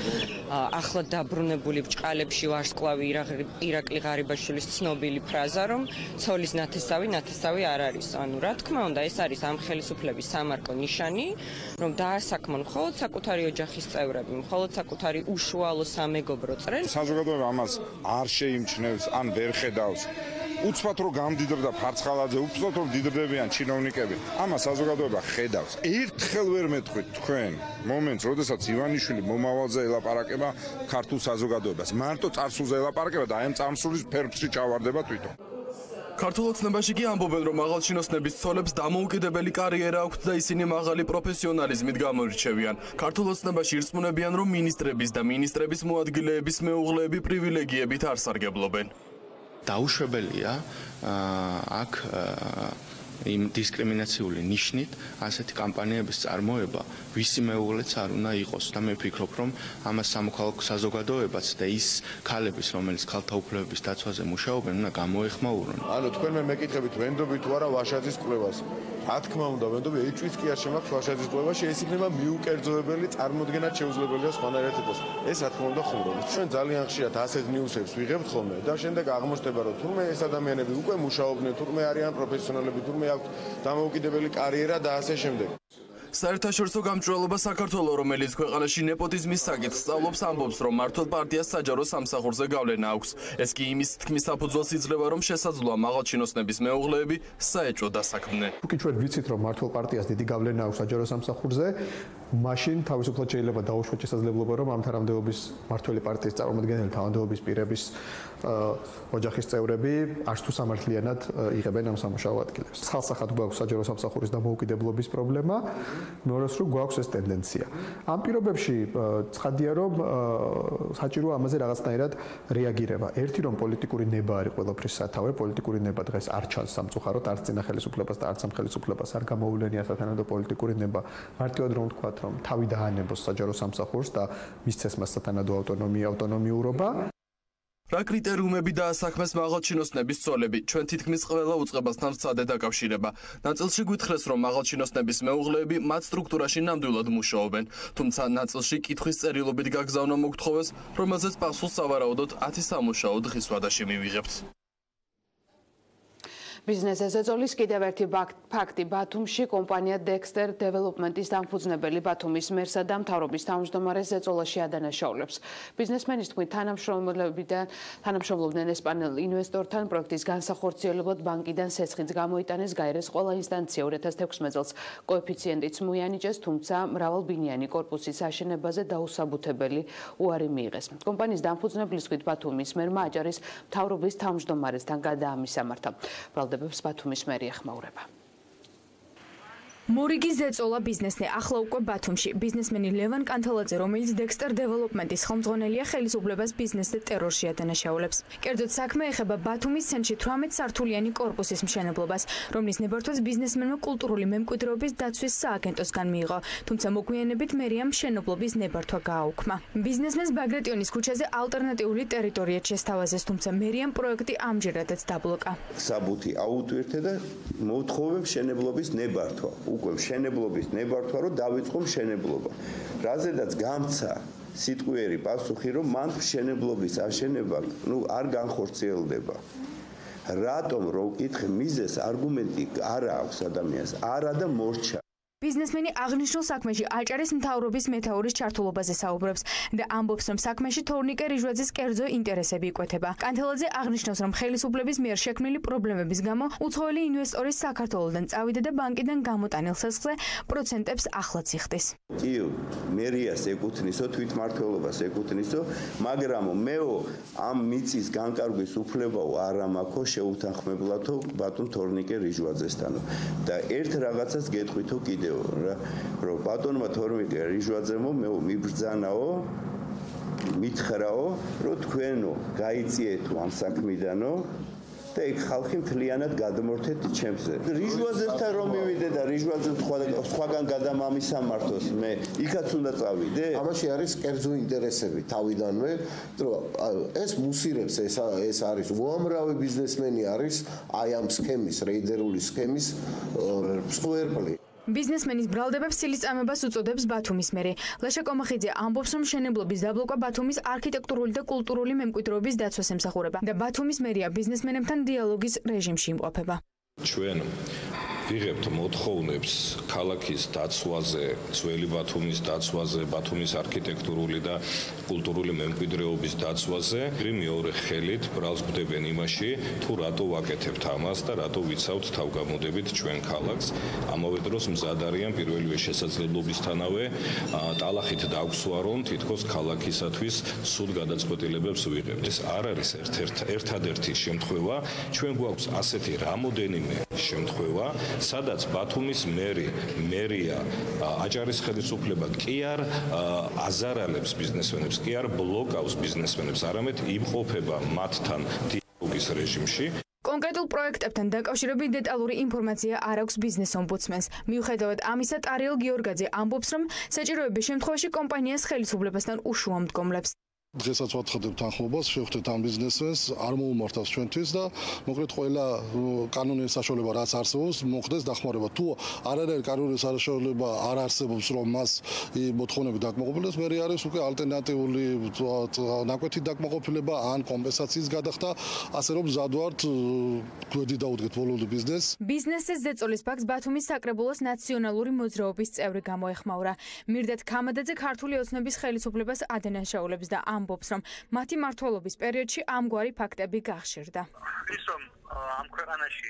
ახლა დაბრუნებული ბრჭყალებში ვარსკვლავი ირაკლი ღარიბაშვილის ცნობილი ფრაზა, რომ ცოლის ნათესავი არ არის. ანუ რა თქმა უნდა, ეს არის ამ ხელისუფლების სამარკო ნიშანი, რომ დაასაქმონ მხოლოდ საკუთარი ოჯახის წევრები, მხოლოდ საკუთარი უშუალო სამეგობრო წრე. საზოგადოება ამას არ შეიმჩნევს, ან ვერ ხედავს. უცბად რომ გამდიდრდა ფარცხალაძე, უცბად რომ დიდრდებიან ჩინოვნიკები. ამას საზოგადოება ხედავს. ერთხელ ვერ მეტყვით თქვენ მომენტს, როდესაც ივანიშვილი მომავალზე ელაპარაკება ქართულ საზოგადოებას. მარტო წარსულზე ელაპარაკება და აი ამ წამსულის ფერფლში ჩავარდება თვითონ. ქართულ ოცნებაში კი ამბობენ, რომ მაღალჩინოსნების ცოლებს დამოუკიდებელი კარიერა აქვთ და ისინი მაღალი პროფესიონალიზმით გამოირჩევიან. ქართულ ოცნებაში ირწმუნებიან, რომ მინისტრების და მინისტრების მოადგილეების მეუღლეები პრივილეგიებით არ სარგებლობენ. დაუშვებელია აქ იმ დისკრიმინაციული ნიშნით ასეთი კამპანიების წარმოება ვისი მეუღლეც არ უნდა იყოს და მე ვფიქრობ, რომ ამას სამოქალაქო საზოგადოებაც და ის ქალების, რომელიც ქალთა უფლებების დაცვაზე მუშაობენ, უნდა გამოეხმაურონ. ანუ თქვენ მე მეკითხებით, ვენდობით თუ არა ვაშაძის კვლევას. რა თქმა უნდა, ვენდობი ეჭვიც კი არ შემაქვს ვაშაძის კვლევაში, ეს იქნება მიუკერძოებელი, წარმოუდგენად შეუძლებელი სხვანაირად იყოს. ეს რა თქმა უნდა ხუმრობთ. ჩვენ ძალიან ხშირად ასეთ ნიუსებს ვიღებთ ხოლმე და შემდეგ აღმოჩნდება, რომ თურმე ეს ადამიანები უკვე მუშაობდნენ, თურმე არიან პროფესიონალები, თურმე აქვს დამოუკიდებელი კარიერა და ასე შემდეგ. საერთაშორისო გამჭვირვალობა საქართველოს, რომელიც ქვეყანაში ნეპოტიზმის საკითხს სწავლობს, ამბობს, რომ მართლ პარტიას საჯარო სამსახურზე გავლენა აქვს. ეს კი იმის თქმის საფუძველს იძლევა, რომ შესაძლოა მაღალჩინოსნების მეუღლეები საეჭვო დასაქმდნენ. თუკი ჩვენ ვიცით, რომ მართლ პარტიას დიდი გავლენა აქვს საჯარო სამსახურზე, მაშინ თავისუფლად შეიძლება დაუშვათ შესაძლებლობა, რომ ამ თანამდებობის მართველი პარტიის წარმომადგენელი თანამდებობის პირების ოჯახის წევრები არც თუ სამართლიანად იღებენ ამ სამუშაო ადგილებს. ხალხსახად გვაქვს საჯარო სამსახურის დამოუკიდებლობის პრობლემა. მეორე რომ გვაქვს ეს ტენდენცია. ამ პირობებში ცხადია, რომ საჭირო ამაზე რაღაცნაირად რეაგირება. ერთი რომ პოლიტიკური ნება არის ყველაფრის სათავე, პოლიტიკური ნება დღეს არ ჩანს სამწუხაროდ, არც წინა ხელისუფლებას და არც ამ ხელისუფლებას არ გამოუვლენია სათანადო პოლიტიკური ნება. მარტივად რომ ვთქვათ, რომ თავი დაანებოს საჯარო სამსახურს და მისცეს მას სათანადო ავტონომიურობა. რა კრიტერიუმები დაასაქმეს მაღალჩინოსნების ცოლები? ჩვენ თითქმის ყველა უწყებასთან ვცადე დაკავშირება. ნაწილში გვითხრეს, რომ მაღალჩინოსნების მეუღლეები მათ სტრუქტურაში ნამდვილად მუშაობენ, თუმცა ნაწილში კითხვის წერილობით გაგზავნა მოგთხოვეს, რომელზეც პასუხს სავარაუდოდ 10 სამუშაო დღის ვადაში მივიღებთ. ბიზნესის ეწოლის კიდევ ერთი ფაქტი. ბათუმში კომპანია Dexter Development-ის დამფუძნებელი ბათუმის მერსა და მთავრობის თავმჯდომარეს ეწოლაში ადანაშაულებს. ბიზნესმენის თქმით, თანამშრომლობდნენ ესპანელ ინვესტორთან პროექტის განსახორციელებლად ბანკიდან სესხიც გამოიტანეს, გაერეს ყველა ინსტანცია 2016 წელს კოეფიციენტიც მოიანიჭეს, თუმცა მრავალბინიანი კორპუსის აშენებაზე დაუსაბუთებელი უარი მიიღეს. კომპანიის დამფუძნებლის თქმით, ბათუმის მერმა აჭარის მთავრობის თავმჯდომარესთან გადაამისამართა. ბათუმის მერი ეხმაურება. მორიგის ეწოლა ბიზნესნი ახლა უკვე ბათუმში. ბიზნესმენი ლევან კანთელაძე, რომელიც Dexter Development-ის ხელმძღვანელია, ხელისუფლებას ბიზნესზე ტერორში ადანაშაულებს. კერძოდ საქმე ეხება ბათუმის ცენტრში 18 სართულიანი კორპუსის მშენებლობას, რომლის ნებართვას ბიზნესმენმა კულტურული მემკვიდრეობის დაცვის სააგენტოსგან მიიღო, თუმცა მოგვიანებით მერიამ მშენებლობის ნებართვა გააუქმა. ბიზნესმენს ბაგრატიონის ქუჩაზე ალტერნატიული ტერიტორია შესთავაზეს, თუმცა მერიამ პროექტი ამჯერადაც დაბლოკა. საბუთი აუტვირთე და მოთხოვე მშენებლობის ნებართვა. უკვე მშენებლობის ნებართვა, რომ დავიწყო მშენებლობა. რაზედაც გამცა სიტყვიერი პასუხი, რომ მან მშენებლობის აშენება, არ განხორციელდება. რატომ რო ვკითხე მიზეს, არგუმენტი არ აქვს ადამიანს, არა და მორჩა. ბიზნესმენი აღნიშნულ საქმეში აჭარის მთავრობის მეთაურის ჩართულობაზე საუბრობს და ამბობს, რომ საქმეში თორნიკე რიჟვაძის კერძო ინტერესები იკვეთება. კანთელაძე აღნიშნავს, რომ ხელისუფლების მიერ შექმნილი პრობლემების გამო უცხოელი ინვესტორი საქართველოსდან წავიდა და ბანკიდან გამოტანილ სესხზე პროცენტებს ახლაც იხდის. კი, მერიას ეკუთვნისო, თვითმმართველობას ეკუთვნისო, მაგრამ მეო ამ მიწის განკარგვის უფლებაო არა მაქვს შეუთანხმებლათო ბატონ თორნიკე რიჟვაძესთანო და ერთ რაღაცას გეტყვითო კიდევ რომ ბატონმა თორნიკე რიჟვაძემო მე მიბრძანაო მითხრაო რომ თქვენო გაიწიეთო ამ საქმიდანო და იქ ხალხი მთლიანად გადმორთეთ ჩემზე. რიჟვაზესთან რომ მივიდე და რიჟვაძემ სხვაგან გადამამისამართოს, მე იქაც უნდა წავიდე. ამაში არის კერძო ინტერესები თავიდანვე, რომ ეს მუსირებს ეს არის უამრავი ბიზნესმენი არის აი ამ სქემის, რეიდერული სქემის მსხვერპლი. ბიზნესმენის ბრალდებებს სილიწამებას უწოდებს ბათუმის მერი. ლეშა კომახიძე ამბობს, რომ მშენებლობის დაბლოკვა ბათუმის არქიტექტურული და კულტურული მემკვიდრეობის დაცვას ემსახურება და ბათუმის მერია ბიზნესმენებთან დიალოგის რეჟიმში იმყოფება. ჩვენ ვიღებთ მოთხოვნებს ქალაქის დაცვაზე, ძველი ბათუმის დაცვაზე, ბათუმის არქიტექტურული და კულტურული მემკვიდრეობის დაცვაზე. მეორე ხელით ბრალს გვდებენ იმაში, თუ რატო ვაკეთებთ ამას და რატო ვიცავთ თავგამოდებით ჩვენ ქალაქს. ამავე დროს მზად არიან პირველივე შესაძლებლობისთანავე ტალახით დაგვსვარონ თითქოს ქალაქისათვის სულ გადაწყვეტილებებს ვიღებთ. ეს არ არის ერთადერთი შემთხვევა, ჩვენ გვაქვს ასეთი რამოდენიმე შემთხვევა, სადაც ბათუმის მერია აჭარის ხელისუფლება კი არ აზარალებს ბიზნესმენებს, კი არ ბლოკავს ბიზნესმენებს, არამედ იმყოფება მათთან დიალოგის რეჟიმში. კონკრეტულ პროექტებთან დაკავშირებით დეტალური ინფორმაცია არ აქვს ბიზნეს ომბუდსმენს. მიუხედავად ამისა, ტარიელ გიორგაძე ამბობს, რომ საჭიროების შემთხვევაში კომპანიას ხელისუფლებასთან უშუალო მდგომლებს. დღესაც ვაცხადებთ თანხმობას, შევხვდეთ ამ ბიზნესმენს, არ მოუმართავს ჩვენთვის და მოკლედ ყველა კანონიერი საშუალება რაც არსებობს, მოხდეს დახმარება. თუ არ არის კანონიერი საშუალება არ არსებობს, რომ მას მოთხოვნები დაკმაყოფილდეს, მე არის უკვე ალტერნატიული ნაკვეთი დაკმაყოფილება ან კომპენსაციის გადახდა, ასე რომ მზად ვართ გვერდი დაუდგეთ ბოლომდე ბიზნესს. ბიზნესის ზეწოლის ფაქტს ბათუმის საკრებულოს ნაციონალური მოძრაობის წევრი გამოეხმაურა. მირდათ ქამადაძე ქართული ოცნების ხელისუფლებას ადანაშაულებს და ამბობს, რომ მათი მმართველობის პერიოდში ამგვარი ფაქტები გახშირდა. ის რომ ამ ქვეყანაში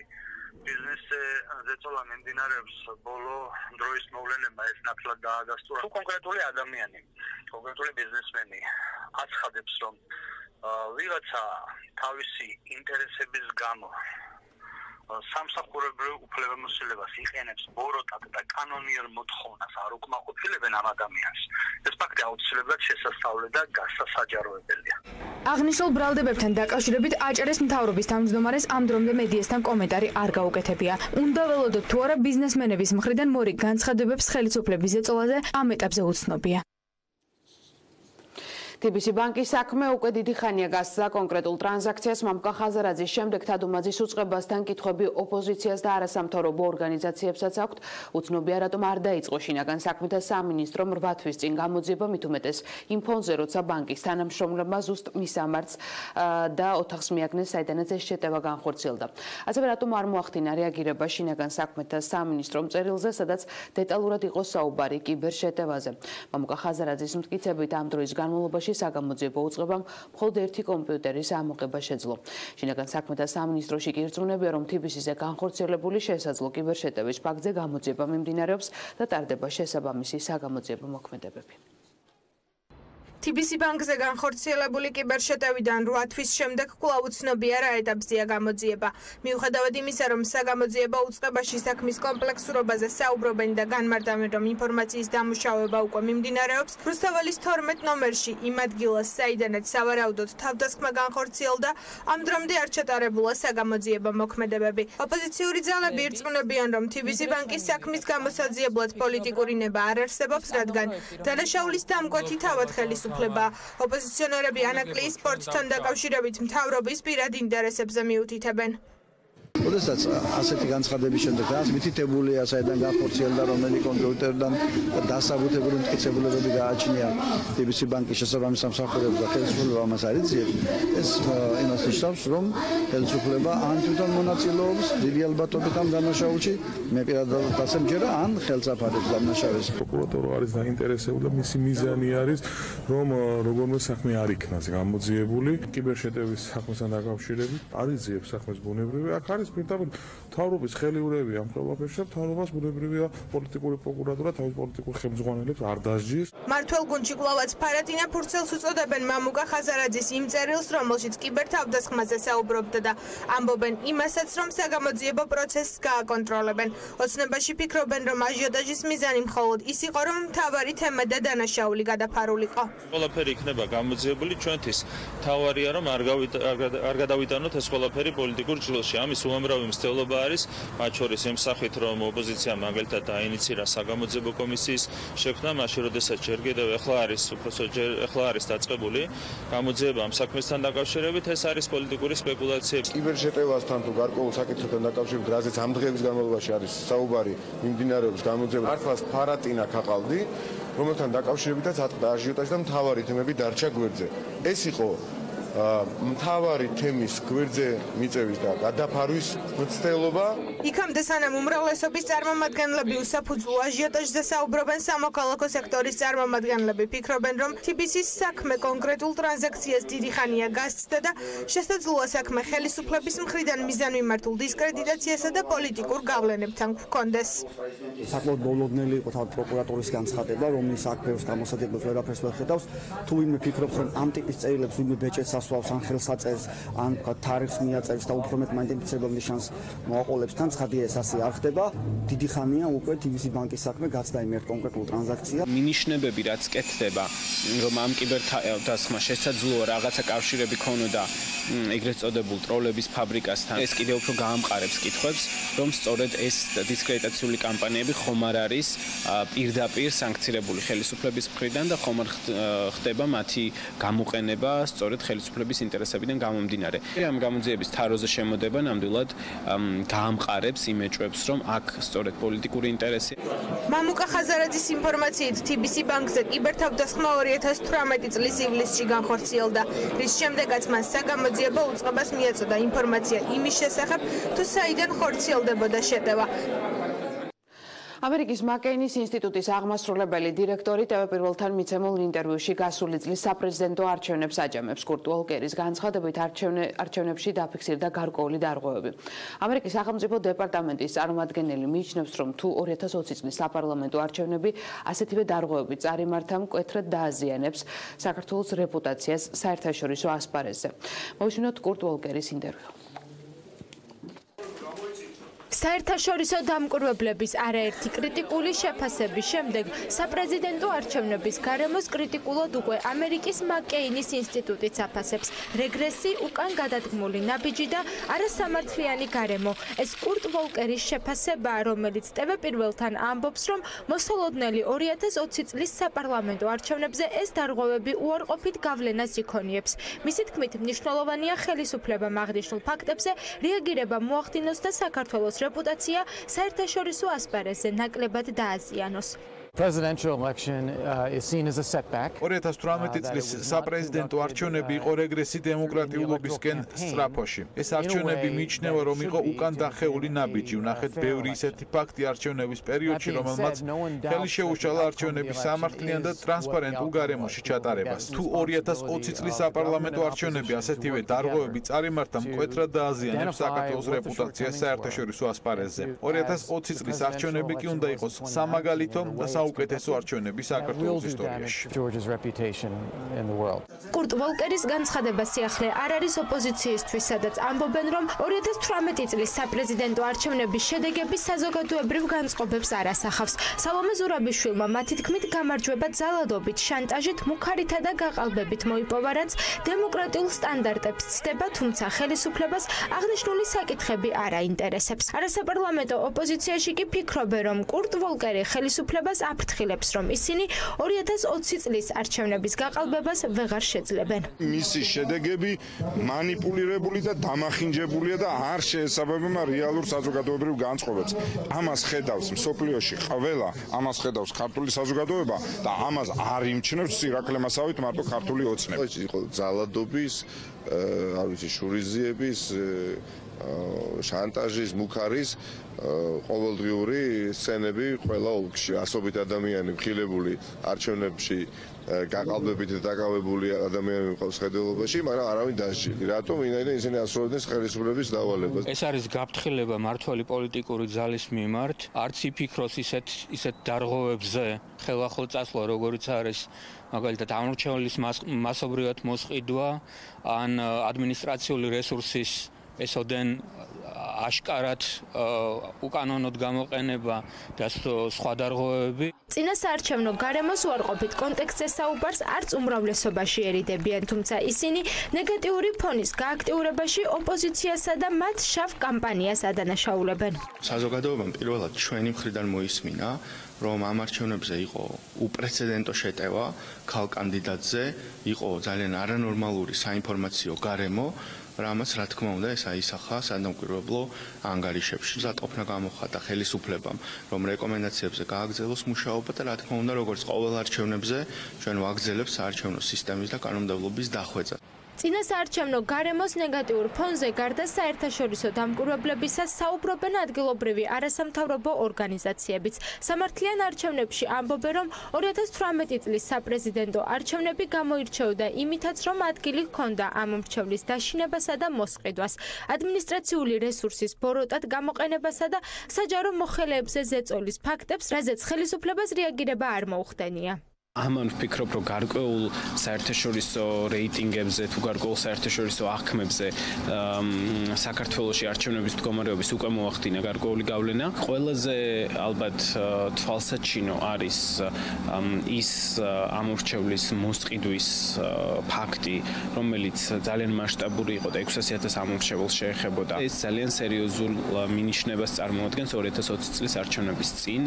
ბიზნესზე ზეწოლა მიმდინარეობს ბოლო დროის მოვლენებმა ეს ნათლად დაადასტურა. თუ კონკრეტული ადამიანი, კონკრეტული ბიზნესმენი აცხადებს, რომ ვიღაცა თავისი ინტერესების გამო სამსახურებრივ უფლებამოსილებას იყენებს ბოროტად და კანონიერ მოთხოვნას არ უკმაყოფილებენ ამ ადამიანს. ეს ფაქტი აუცილებლად შესასწავლელი და გასასაჯაროებელია. აღნიშნულ ბრალდებებთან დაკავშირებით აჭარის მთავრობის თავმჯდომარეს ამ დრომდე მედიასთან კომენტარი არ გაუკეთებია. უნდა ველოდოთ თუ არა ბიზნესმენების მხრიდან მორი განცხადებებს ხელისუფლების ზეწოლაზე ამ ეტაპზე უცნობია. TBC ბანკის საქმე უკვე დიდი ხანია გასცა კონკრეტულ ტრანზაქციას მამუკა ხაზარაძის შემდეგ თადუმაძის უწყებასთან კითხვები ოპოზიციას და არასამთავრობო ორგანიზაციებსაც აქვთ. უცნობია რატომ არ დაიწყო შინაგან საქმეთა სამინისტრომ 8 თვის წინ გამოძიება, მით უმეტეს იმ ფონზე, როცა ბანკის თანამშრომლებმა ზუსტ მისამართს და ოთახს მიაგნეს, საიდანაც ეს შეტევა განხორციელდა. ასევე რატომ არ მოახდინა რეაგირება შინაგან საქმეთა სამინისტრომ წერილზე, სადაც დეტალურად იყო საუბარი კიბერშეტევაზე. მამუკა ხაზარაძის მტკიცებით ამ დროის განმავლობაში საგამოძიებო უწყებამ მხოლოდ ერთი კომპიუტერის ამოღება შეძლო. შინაგან საქმეთა სამინისტროში კი ირწმუნებია, რომ TBC-ზე განხორციელებული შესაძლო კიბერშეტევის ფაქტზე გამოძიება მიმდინარეობს და ტარდება შესაბამისი საგამოძიებო მოქმედებები. TBC ბანკზე განხორციელებული კიბერშეტევიდან 8 თვის შემდეგ კვლავ უცნობია რა ეტაპზეა გამოძიება. მიუხედავად იმისა, რომ საგამოძიებო უწყებაში საქმის კომპლექსურობაზე საუბრობენ და განმარტავენ, რომ ინფორმაციის დამუშავება უკვე მიმდინარეობს, რუსთაველის 12 ნომერში იმ ადგილას, საიდანაც სავარაუდოდ თავდასხმა განხორციელდა, ამ დრომდე არ ჩატარებულა საგამოძიებო მოქმედებები. ოპოზიციური ძალები ირწმუნებიან, რომ TBC ბანკის საქმის გამოსაძიებლად პოლიტიკური ნება არ არსებობს, რადგან დანაშაულის დამკვეთი თავად ხელისუფლება. ოპოზიციონერები ანაკლიის სპორტთან დაკავშირებით მთავრობის პირად ინტერესებზე მიუთითებენ. როდესაც ასეთი განცხადების შემდეგ რაც მითითებულია, საიდან განხორციელდა რომელი კომპიუტერიდან დასაბუთებული მტკიცებულებები გააჩნია TBC ბანკის შესაბამის სამსახურებს და ხელისუფლება ამას არ იძიებს, ეს იმას ნიშნავს, რომ ხელისუფლება ან თვითონ მონაწილეობს დიდი ალბათობით ამ დანაშაულში, მე პირადად ასემჯერა, ან ხელს აფარებს დანაშაულს. პროკურატურა არის დაინტერესებული და მისი მიზანი არის, რომ როგორმე საქმე არ იქნას გამოძიებული კიბერშეტევის საქმესთან დაკავშირებით, არ იძიებს საქმეს ბუნებრივი, აქ არის არის პირდაპირ მთავრობის ხელიურებია ამ ყველაფერში, მთავრობას ბუნებრივია პოლიტიკური პროკურატურა თავის პოლიტიკურ ხელმძღვანელებს არ დასჯის. მართველ გუნდში კვლავაც ფარატინა ფურცელს უწოდებენ მამუკა ხაზარაძის იმ წერილს, რომელშიც კიბერთავდასხმაზე საუბრობდა და ამბობენ იმასაც, რომ საგამოძიებო პროცესს გააკონტროლებენ. ოცნებაში ფიქრობენ, რომ აჟიოტაჟის მიზანი მხოლოდ ის იყო, რომ მთავარი თემა და დანაშაული გადაფარულიყო. ყველაფერი იქნება გამოძიებული, ჩვენთვის თავარია, რომ არ გადავიტანოთ ეს ყველაფერი პოლიტიკურ ჭრილში. ამის უამრავი მცდელობა არის, მათ შორის იმ სახით, რომ ოპოზიციამ მაგალითად დაინიცირა საგამოძიებო კომისიის შექმნა, მაშინ როდესაც ჯერ კიდევ ეხლა არის დაწყებული გამოძიება ამ საქმესთან დაკავშირებით, ეს არის პოლიტიკური სპეკულაციები. კიბერშეტევასთან თუ გარკვეულ საკითხებთან დაკავშირებით, რაზეც ამ დღეების განმავლობაში არის საუბარი, მიმდინარეობს გამოძიება. ართლას ფარატინა ქაყალდი, რომელთან დაკავშირებითაც ატყდა აჟიოტაჟი და მთავარი თემები დარჩა გვერდზე. ეს იყო მთავარი თემის გვერდზე მიწევის და გადაფარვის მცდელობა. იქამდე სანამ უმრავლესობის წარმომადგენლები უსაფუძვლო აჟიოტაჟზე საუბრობენ, სამოქალაქო სექტორის წარმომადგენლები ფიქრობენ, რომ TBC-ის საქმე კონკრეტულ ტრანზაქციას დიდი ხანია გასცდა და შესაძლოა საქმე ხელისუფლების მხრიდან მიზანმიმართულ დისკრედიტაციასა და პოლიტიკურ გავლენებთან გვქონდეს. საკმაოდ ბოლოდნელი იყო თავად პროკურატურის განცხადება, რომელიც აქ ბევრს გამოსადეგებს ვერაფერს ვერ ხედავს. თუ ვინმე ფიქრობს, რომ ამ ტიპის წერილებს ვინმე ბეჭედს ასვავს, ან ხელს აწევს, ან თარიღს მიაწერს და უფრო მეტ მაინტერესებლის შანსს მოაყოლებს, თან ცხადია ეს ასე არ ხდება. დიდი ხანია უკვე TBC ბანკის საქმე გაცდა იმ ერთ კონკრეტულ ტრანზაქცია. მინიშნებები რაც კეთდება, რომ ამ კიბერთავდასხმა შესაძლოა რაღაცა კავშირები ქონოდა ეგრეთ წოდებულ ტროლების ფაბრიკასთან. ეს კიდევ უფრო გაამყარებს კითხვებს, რომ სწორედ ეს დისკრედიტაციული კამპანიები ხომ არ არის პირდაპირ სანქცირებული ხელისუფლების მხრიდან და ხომ არ ხდება მათი გამოყენება სწორედ ხელისუფლების ინტერესებიდან გამომდინარე. ამ გამოძიების თაროზე შემოდება ნამდვილად გაამყარებს იმეჭვებს, რომ აქ სწორედ პოლიტიკური ინტერესია. მამუკა ხაზარაძის ინფორმაციით TBC ბანკზე კიბერთავდასხმა 2018 წლის ივლისში განხორციელდა, რის შემდეგაც მან საგამოძიებო უწყებას მიაწოდა ინფორმაცია იმის შესახებ, თუ საიდან ხორციელდებოდა შეტევა. ამერიკის მაკეინის ინსტიტუტის აღმასრულებელი დირექტორი ტელეპირველთან მიცემულ ინტერვიუში გასული წლის საპრეზიდენტო არჩევნებს აჯამებს. კურტ ვოლკერის განცხადებით არჩევნებში დაფიქსირდა გარკვეული დარღვევები. ამერიკის სახელმწიფო დეპარტამენტის წარმომადგენელი მიიჩნევს, რომ თუ 2020 წლის საპარლამენტო არჩევნები ასეთივე დარღვევებით წარიმართა, მკვეთრად დააზიანებს საქართველოს რეპუტაციას საერთაშორისო ასპარეზზე. მოვისმინოთ კურტ ვოლკერის ინტერვიუ. საერთაშორისო დამკვირვებლების არაერთი კრიტიკული შეფასების შემდეგ საპრეზიდენტო არჩევნების გარემოს კრიტიკულად უკვე ამერიკის მაკეინის ინსტიტუტიც აფასებს. რეგრესი, უკან გადადგმული ნაბიჯი და არასამართლიანი გარემო. ეს კურტ ვოლკერის შეფასებაა, რომელიც ტელეპირველთან ამბობს, რომ მოსალოდნელი 2020 წლის საპარლამენტო არჩევნებზე ეს დარღვევები უარყოფით გავლენას იქონიებს. მისი თქმით, მნიშვნელოვანია ხელისუფლებამ აღნიშნულ ფაქტებზე რეაგირება მოახდინოს და საქართველოს რეპუტაცია საერთაშორისო ასპარეზზე ნაკლებად დააზიანოს. Presidential election is seen as a setback. 2018 წლის საპრეზიდენტო არჩევნები იყო რეგრესი დემოკრატიულობისკენ სწრაფოში. ეს არჩევნები მიიჩნევა, რომ იყო უკან დახეული ნაბიჯი. ვნახეთ ბევრი ისეთი ფაქტი არჩევნების პერიოდში, რომელმაც ხელი შეუშალა არჩევნების სამართლიან და ტრანსპარენტულ გარემოში ჩატარებას. თუ 2020 წლის საპარლამენტო არჩევნები ასეთივე დარღვევები წარიმართა, მკვეთრად დააზიანებს საქართველოს რეპუტაციას საერთაშორისო ასპარეზზე. 2020 წლის არჩევნები კი უნდა იყოს სამაგალითო და უკეთესო არჩევნები საქართველოს ისტორიაში. კურტ ვოლკერის განცხადება სიახლე არ არის ოპოზიციისთვის, სადაც ამბობენ, რომ 2018 წლის საპრეზიდენტო არჩევნების შედეგები საზოგადოებრივ განწყობებს არ ასახავს. სალომე ზურაბიშვილმა მათი თქმით გამარჯვება ძალადობით, შანტაჟით, მუქარითა და გაყალბებით მოიპოვა, რაც დემოკრატიულ სტანდარტებს ცდება, თუმცა ხელისუფლებას აღნიშნული საკითხები არ აინტერესებს. არასაპარლამენტო ოპოზიციაში კი ფიქრობენ, რომ კურტ ვოლკერი ხელისუფლებას აფრთხილებს, რომ ისინი 2020 წლის არჩევნების გაყალბებას ვეღარ შეძლებენ. მისი შედეგები მანიპულირებული და დამახინჯებულია და არ შეესაბამება რეალურ საზოგადოებრივ განწყობებს. ამას ხედავს მსოფლიოში ყველა, ამას ხედავს ქართული საზოგადოება და ამას არ იმჩნევს სირაკლემასავით მარტო ქართული ოცნება. იყო ძალადობის, არ ვიცი, შურიზიების შანტაჟის, მუქარის ყოველდღიური სცენები ყველა ოლქში. ასობით ადამიანი მხილებული არჩევნებში გაყალბებით დაკავებული ადამიანები მყავს ხედელობაში, მაგრამ არავინ დასჯილი. რატომ? ვინაიდან ისინი ასრულებდნენ ხელისუფლების დავალებას. ეს არის გაფრთხილება მართველი პოლიტიკური ძალის მიმართ. არც იფიქროს ისეთ დარღვევებზე ხელახლა წასვლა, როგორიც არის მაგალითად ამორჩევლის მასობრივად მოსყიდვა ან ადმინისტრაციული რესურსის ესოდენ აშკარად უკანონოდ გამოყენება და სხვა დარღვევები. წინა საარჩევნო გარემოს უარყოფით კონტექსტზე საუბარს არც უმრავლესობაში ერიდებიან, თუმცა ისინი ნეგატიური ფონის გააქტიურებაში ოპოზიციასა და მათ შავ კამპანიას ადანაშაულებენ. საზოგადოებამ პირველად ჩვენი მხრიდან მოისმინა, რომ ამ არჩევნებზე იყო უპრეცედენტო შეტევა ქალ კანდიდატზე, იყო ძალიან არანორმალური საინფორმაციო გარემო, რამაც რა თქმა უნდა ეს აისახა სადამკვირვებლო ანგარიშებში. მზადყოფნა გამოხატა ხელისუფლებამ, რომ რეკომენდაციებზე გააგრძელოს მუშაობა და რა თქმა უნდა, როგორც ყოველ არჩევნებზე, ჩვენ ვაგრძელებთ საარჩევნო სისტემის და კანონმდებლობის დახვეწას. წინა საარჩევნო გარემოს ნეგატიურ ფონზე გარდა საერთაშორისო დამკვირვებლებისა საუბრობენ ადგილობრივი არასამთავრობო ორგანიზაციებიც. სამართლიან არჩევნებში ამბობენ, რომ 2018 წლის საპრეზიდენტო არჩევნები გამოირჩეოდა იმითაც, რომ ადგილი ჰქონდა ამ მრჩევლის დაშინებასა და მოსყიდვას, ადმინისტრაციული რესურსის ბოროტად გამოყენებასა და საჯარო მოხელეებზე ზეწოლის ფაქტებს, რაზეც ხელისუფლებას რეაგირება არ მოუხდენია. ამან ვფიქრობ, რომ გარკვეულ საერთაშორისო რეიტინგებზე თუ გარკვეულ საერთაშორისო აღქმებზე საქართველოში არჩევნების მდგომარეობის უკვე მოახდინა გარკვეული გავლენა. ყველაზე ალბათ თვალსაჩინო არის ის ამორჩევლის მოსყიდვის ფაქტი, რომელიც ძალიან მასშტაბური იყო და 600,000 ამორჩეულს შეეხებოდა. ეს ძალიან სერიოზულ მინიშნებას წარმოადგენს 2020 წლის არჩევნების წინ.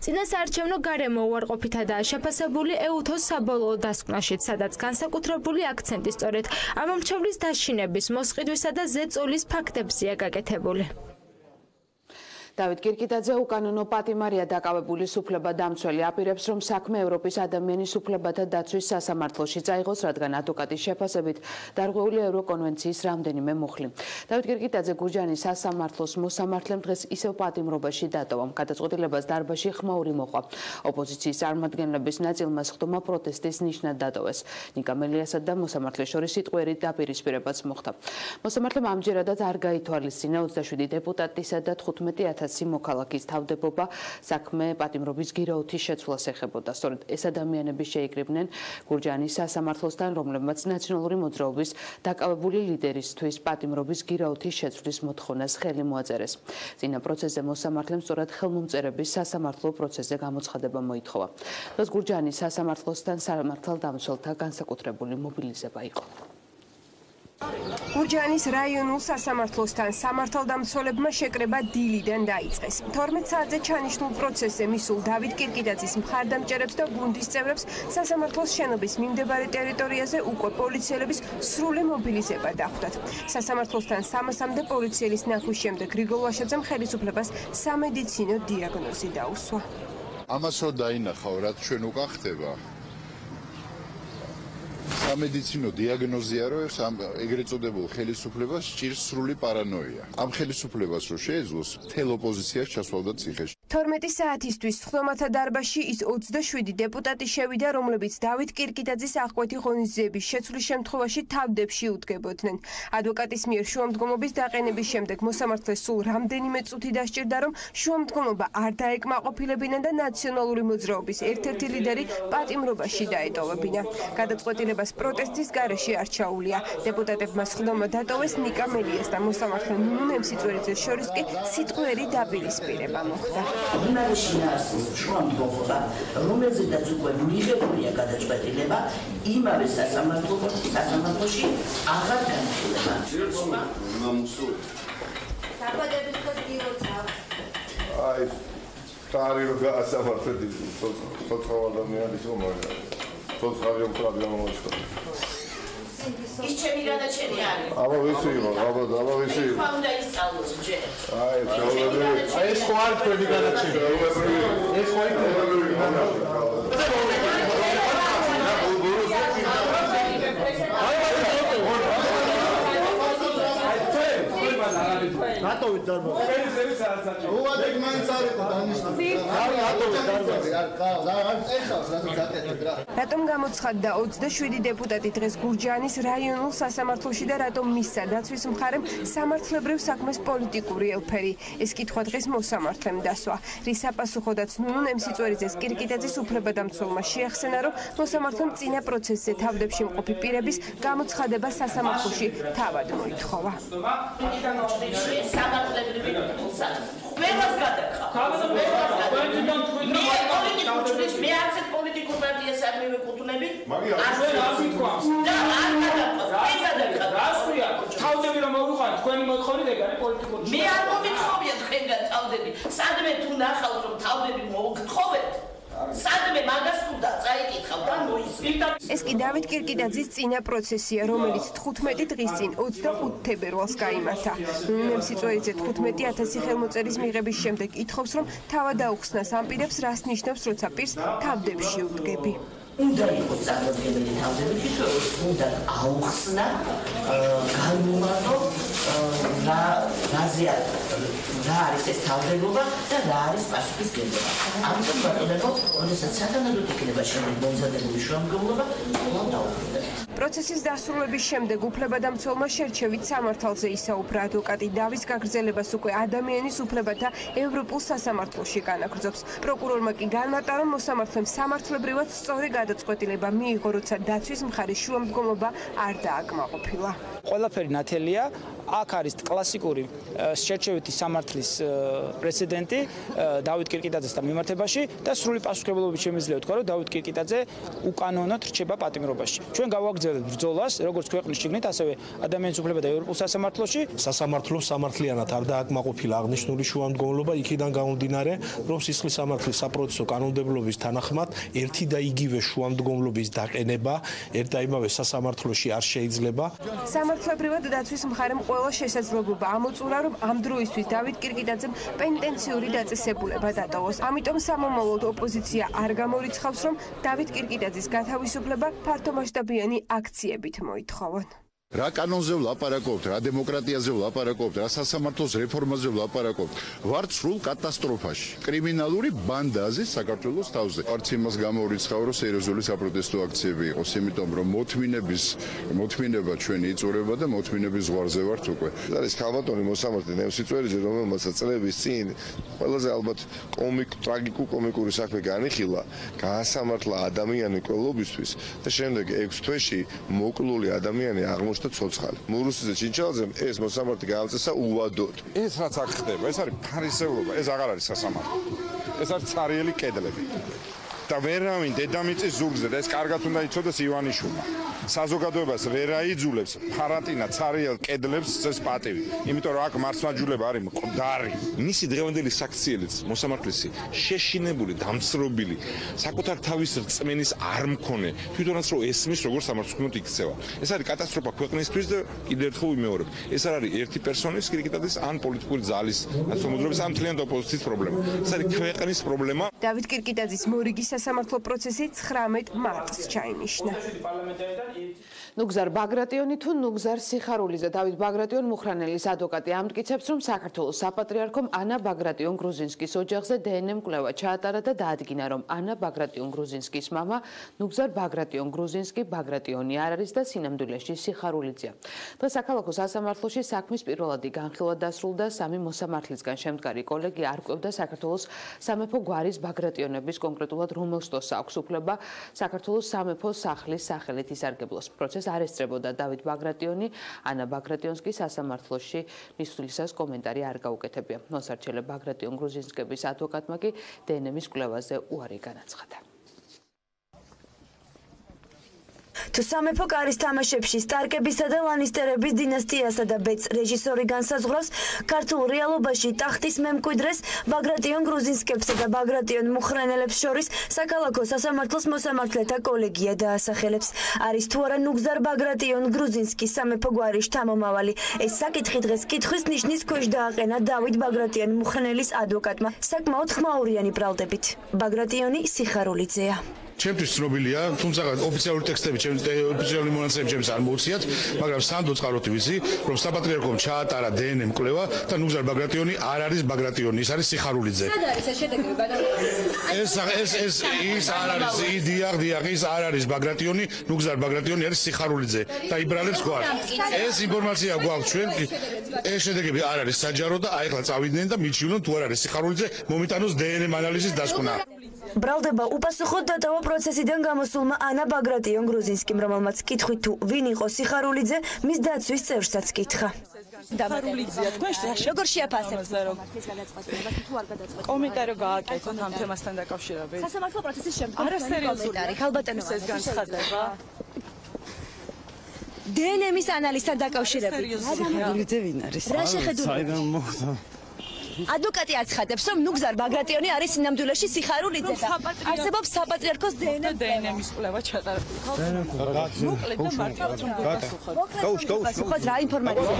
წინა საარჩევნო გარემო უარყოფითადაა შეფასებული ეუთოს საბოლოო დასკვნაშიც, სადაც განსაკუთრებული აქცენტი სწორედ ამორჩევლის დაშინების, მოსყიდვისა და ზეწოლის ფაქტებზეა გაკეთებული. დავით კირკიტაძე უკანონო პატიმარია დაკავებული სუფლება დამცველი აპირებს, რომ საქმე ევროპის ადამიანის უფლებათა დაცვის სასამართლოში წაიღოს, რადგან ადვოკატის შეფასებით დარღვეული ევროკონვენციის რამდენიმე მუხლი. დავით კირკიტაძე გურჯაანის სასამართლოს მოსამართლემ დღეს ისევ პატიმრობაში დატოვა. გადაწყვეტილებას დარბაზში ხმაური მოყვა. ოპოზიციის წარმომადგენლების ნაწილმა სხდომა პროტესტის ნიშნად დატოვეს. ნიკა მელიასა და მოსამართლეს შორის სიტყვიერი დაპირისპირებაც მოხდა. მოსამართლემ ამჯერადაც არ გაითვალისწინა 27 დეპუტატისა და 15,000 მოქალაქის თავდებობა საქმე პატიმრობის გირაოთის შეცვლას ეხებოდა. სწორედ ეს ადამიანები შეიკრიბნენ გურჯაანის სასამართლოსთან, რომლებმაც ნაციონალური მოძრაობის დაკავებული ლიდერისთვის პატიმრობის გირაოთის შეცვლის მოთხოვნას ხელი მოაწერეს. წინა პროცესზე მოსამართლემ სწორად ხელმომწერების სასამართლო პროცესზე გამოცხადება მოითხოვა. დღეს გურჯაანის სასამართლოსთან სამართალდამცველთა განსაკუთრებული მობილიზება იყო. გურჯაანის რაიონულ სასამართლოსთან სამართალდამცველებმა შეკრება დილიდან დაიწყეს. 12 საათზე ჩანიშნულ პროცესზე მისულ დავით კირკიტაძის მხარდამჭერებს და გუნდის წევრებს სასამართლოს შენობის მიმდებარე ტერიტორიაზე უკვე პოლიციელების სრული მობილიზება დახვდათ. სასამართლოსთან 300-მდე პოლიციელის ნახვის შემდეგ გრიგოლ ვაშაძემ ხელისუფლებას სამედიცინო დიაგნოზი დაუსვა. ამას რო დაინახავ, რაც ჩვენ უკან ხდება, სამედიცინო დიაგნოზია, რომ ეგრეთ წოდებულ ხელისუფლებას სჭირს სრული პარანოია. ამ ხელისუფლებას რო შეეძლოს, მთელ ოპოზიციას ჩასვლავდა ციხეში. 12 საათისთვის სხდომათა დარბაზში ის 27 დეპუტატი შევიდა, რომლებიც დავით კირკიტაძის აღკვეთი ღონისძიების შეცვლის შემთხვევაში თავდებში უდგებოდნენ. ადვოკატის მიერ შუამდგომობის დაყენების შემდეგ მოსამართლეს სულ რამდენიმე წუთი დასჭირდა, რომ შუამდგომობა არ დაეკმაყოფილებინა და ნაციონალური მოძრაობის ერთ-ერთი ლიდერი პატიმრობაში დაეტოვებინა. გადაწყვეტილებას პროტესტის გარეშე არ ჩაუვლია. დეპუტატებმა სხდომა დატოვეს ნიკა მელიას და მოსამართლე ნინო ნემსიწვერიძეს შორის კი სიტყვიერი დაპირისპირება მოხდა. იმავე შინაარსის შუამდგომობა, რომელზედაც უკვე მიღებულია გადაწყვეტილება, იმავე სასამართლოში აღარ განხილება. დაბადების დღეს გიროცა. აი, თარი რო გაასამართლეთ ცოცხალ ადამიანის უმარს. ცოცხალი უკრავდა მომაწყო. ის ჩემი გადაჩენი არის. აბა ვისი იყო? აბა ვისი იყო? უნდა ისწავლოს ჯერ. აი, ეს ხო არ თქვენი გადაჩენი. ეს ხო იქნება. რატოვით დარბაზი? უადეკ მაინც არის დანიშნული. რატოვით დარბაზი? რატომ გამოცხადდა 27 დეპუტატი დღეს გურჯაანის რაიონულ სასამართლოში და რატომ მისცა დაცვის მხარემ სამართლებრივ საქმეს პოლიტიკური ელფერი? ეს კითხვა დღეს მოსამართლემ დასვა. რის საპასუხოდაც ნუნუ ნემსიწვერიძეს კირკიტაძის უფლებადამცველმა შეახსენა, რომ მოსამართლემ წინა პროცესზე თავდებში მყოფი პირების გამოცხადება სასამართლოში თავად მოითხოვა. ყველას გადაგხავ. მე არც პოლიტიკურ პარტიას არ მივეკუთვნები. თავდები რომ მოვიყვანოთ, თქვენი მოთხოვნით ეგ არის პოლიტიკური. მე არ მომითხოვია თქვენგან თავდები. სადმე თუ ნახავთ რომ თავდები მოგთხოვეთ, სადმე მაგას თუ წაიკითხავთ და მოისმენთ. ეს კი დავით კირკიტაძის წინა პროცესია, რომელიც 15 დღის წინ 25 თებერვალს გაიმართა. ნემსიწვერიძე 15000 ხელმოწერის მიღების შემდეგ ითხოვს, რომ თავად აუხსნას ამ პირებს, რას ნიშნავს, როცა პირს თავდებში უდგები. უნდა იყოს წარმოდგენილი თავდები, თითოეულს უნდა აუხსნა, განმოვარდო რა არის ეს თავდებობა და რა არის პასუხისმგებლობა. ამიტომ ბატონებო, როდესაც სათანადოდ იქნება შემდეგ მომზადებული შუამდგომლობა, უბრალოდ დაუბრუნდეთ. პროცესის დასრულების შემდეგ უფლებადამცველმა შერჩევით სამართალზე ისაუბრა. ადვოკატი დავის გაგრძელებას უკვე ადამიანის უფლებათა ევროპულ სასამართლოში განაგრძობს. პროკურორმა კი განმარტა, რომ მოსამართლემ სამართლებრივად სწორი გადაწყვეტილება მიიღო, როცა დაცვის მხარის შუამდგომლობა არ დააკმაყოფილა. ყველაფერი ნათელია. აქ არის კლასიკური შერჩევითი სამართლის პრეცედენტი დავით კირკიტაძესთან მიმართებაში და სრული პასუხისმგებლობით შემიძლია ვთქვა, რომ დავით კირკიტაძე უკანონოდ რჩება პატიმრობაში. ჩვენ გავაგრძელებთ ბრძოლას, როგორც ქვეყნის შიგნით, ასევე ადამიანის უფლებათა ევროპულ სასამართლოში. სასამართლოს სამართლიანად არ დააკმაყოფილა აღნიშნული შუამდგომლობა, იქიდან გამომდინარე, რომ სისხლის სამართლის საპროცესო კანონმდებლობის თანახმად ერთი და იგივე შუამდგომლობის დაყენება ერთ და იმავე სასამართლოში არ შეიძლება. სამართლებრივად დაცვის მხარემ ყველა შესაძლებლობა ამოწურა, რომ ამ დროისთვის დავით კირკიტაძემ პენტენციური დაწესებულება დატოვოს. ამიტომ სამომავლოდ ოპოზიცია არ გამორიცხავს, რომ დავით კირკიტაძის გათავისუფლება ფართომასშტაბიანი აქციებით მოითხოვონ. რა კანონზე ვლაპარაკობთ, რა დემოკრატიაზე ვლაპარაკობთ, რა სასამართლოს რეფორმაზე ვლაპარაკობთ. ვართ სრულ კატასტროფაში. კრიმინალური ბანდაზე საქართველოს თავზე. არც იმას გამორიცხავ, რომ სერიოზული საპროტესტო აქციები იყოს, იმიტომ რომ მოთმინება ჩვენი იწურება და მოთმინების ზღვარზე ვართ უკვე. არის ქალბატონი მოსამართლე ნემსიწვერიძე, რომელმაც წლების წინ ყველაზე ალბათ ტრაგიკულ-კომიკური საქმე განიხილა, გაასამართლა ადამიანი ყველობისთვის და შემდეგ 6 თვეში მოკლული ადამიანი აღმოჩნდა ცოცხალი. მურუსიძე ჩინჩალაძემ ეს მოსამართლე გაამწესა უვადოდ. ეს რაც აქ ხდება, ეს არის ფარისეულობა, ეს აღარ არის სასამართლო. ეს არის цаრიელი კედლები. და ვერავინ დედამიწის ზურგზე და ეს კარგად უნდა იცოდეს ივანიშვილმა. საზოგადოებას ვერ აიძულებს ფარატინა цаრიელ კედლებს წეს პატივი. იმიტომ რომ აქ მართლმაჯულება არის მკვდარი. მისი დღევანდელი საქციელიც მოსამართლესი შეშინებული, დამცრობილი, საკუთარ თავის რწმენის არ მქონე, თვითონაც რომ ესმის როგორ სამართლმოქმედ იქცევა. ეს არის კატასტროფა ქვეყნისთვის და კიდევ ერთხელ ვიმეორებ. ეს არ არის ერთი პერსონის კირკიტაძის ან პოლიტიკური ძალის ნაცნობრობის ან მთლიანად ოპოზიციის პრობლემა. ეს არის ქვეყნის პრობლემა. დავით კირკიტაძის მორიგი სასამართლო პროცესი 19 მარტს ჩაინიშნა. ნუგზარ ბაგრატიონი თუ ნუგზარ სიხარულიძე. დავით ბაგრატიონ მუხრანელის ადვოკატი ამტკიცებს, რომ საქართველოს საპატრიარქომ ანა ბაგრატიონ გრუზინსკის ოჯახზე დნმ კვლევა ჩაატარა და დაადგინა, რომ ანა ბაგრატიონ გრუზინსკის მამა ნუგზარ ბაგრატიონ გრუზინსკი ბაგრატიონი არ არის და სინამდვილეში სიხარულიძეა. დღეს საქალაქო სასამართლოში საქმის პირველადი განხილვა დასრულდა. სამი მოსამართლისგან შემდგარი კოლეგია არ კვევდა საქართველოს სამეფო გვარის ბაგრატიონების, კონკრეტულად რომელსდოს აქვს უფლება საქართველოს სამეფო სახლის სახელით ისარგებლოს. პროცესს არ ესწრებოდა დავით ბაგრატიონი, ანა ბაგრატიონსკი სასამართლოში მისვლისას კომენტარი არ გაუკეთებია. მოსარჩელე ბაგრატიონ გრუზინსკების ადვოკატმა კი დნმ-ის კვლევაზე უარი განაცხადა. თუ სამეფო კარის თამაშებში სტარკებისა და ლანისტერების დინასტიასა და ბეწ რეჟისორი განსაზღვრავს, ქართულ რეალობაში ტახტის მემკვიდრეს ბაგრატიონ გრუზინსკებსა და ბაგრატიონ მუხრანელებს შორის საქალაქო სასამართლოს მოსამართლეთა კოლეგია დაასახელებს. არის თუ არა ნუგზარ ბაგრატიონ გრუზინსკის სამეფო გვარის შთამომავალი. ეს საკითხი დღეს კითხვის ნიშნის ქვეშ დააყენა დავით ბაგრატიონ მუხრანელის ადვოკატმა საკმაოდ ხმაურიანი ბრალდებით. ბაგრატიონი სიხარულიძეა. ჩემთვის ცნობილია, თუმცა ოფიციალური ტექსტები, ოფიციალური მონაცემები ჩემს არ მოუციათ, მაგრამ სანდო წყაროთი ვიცი, რომ საპატრიარქომ ჩაატარა დნმ კვლევა და ნუგზარ ბაგრატიონი არ არის ბაგრატიონი, ის არის სიხარულიძე. სად არის ეს შედეგები ბატონო? ის არ არის დიახ, ის არ არის ბაგრატიონი, ნუგზარ ბაგრატიონი არის სიხარულიძე და იბრალებს გვაქვს. ეს ინფორმაცია გვაქვს ჩვენ, ეს შედეგები არ არის საჯარო და აი ახლა წავიდნენ და მიჩვენონ თუ არ არის სიხარულიძე, მომიტანოს დნმ ანალიზის დასკვნა. ბრალდება უპასუხოდ დატოვა პროცესიდან გამოსულმა ანა ბაგრატიონ გრუზინსკიმ, რომელმაც კითხვით თუ ვინ იყო სიხარულიძე, მის დაცვის წევრსაც კითხა. სიხარულიძეა თქვენ როგორ შეაფასებთ? კომენტარი გააკეთოთ ამ თემასთან დაკავშირებით. სასამართლო პროცესის შემდგომ კომენტარი ქალბატონო ეს განცხადება. დნმ-ის ანალიზთან დაკავშირებით. სიხარულიძე ვინ არის? რა შეხედულებით? საიდან მოხდა? ადვოკატი აცხადებს, რომ ნუგზარ ბაგრატიონი არის სინამდვილეში სიხარულიძე და არსებობს საპატრიარქოს დნმ-ის კვლევა ჩატარებული. მოკლედ და პასუხოთ რა ინფორმაცია?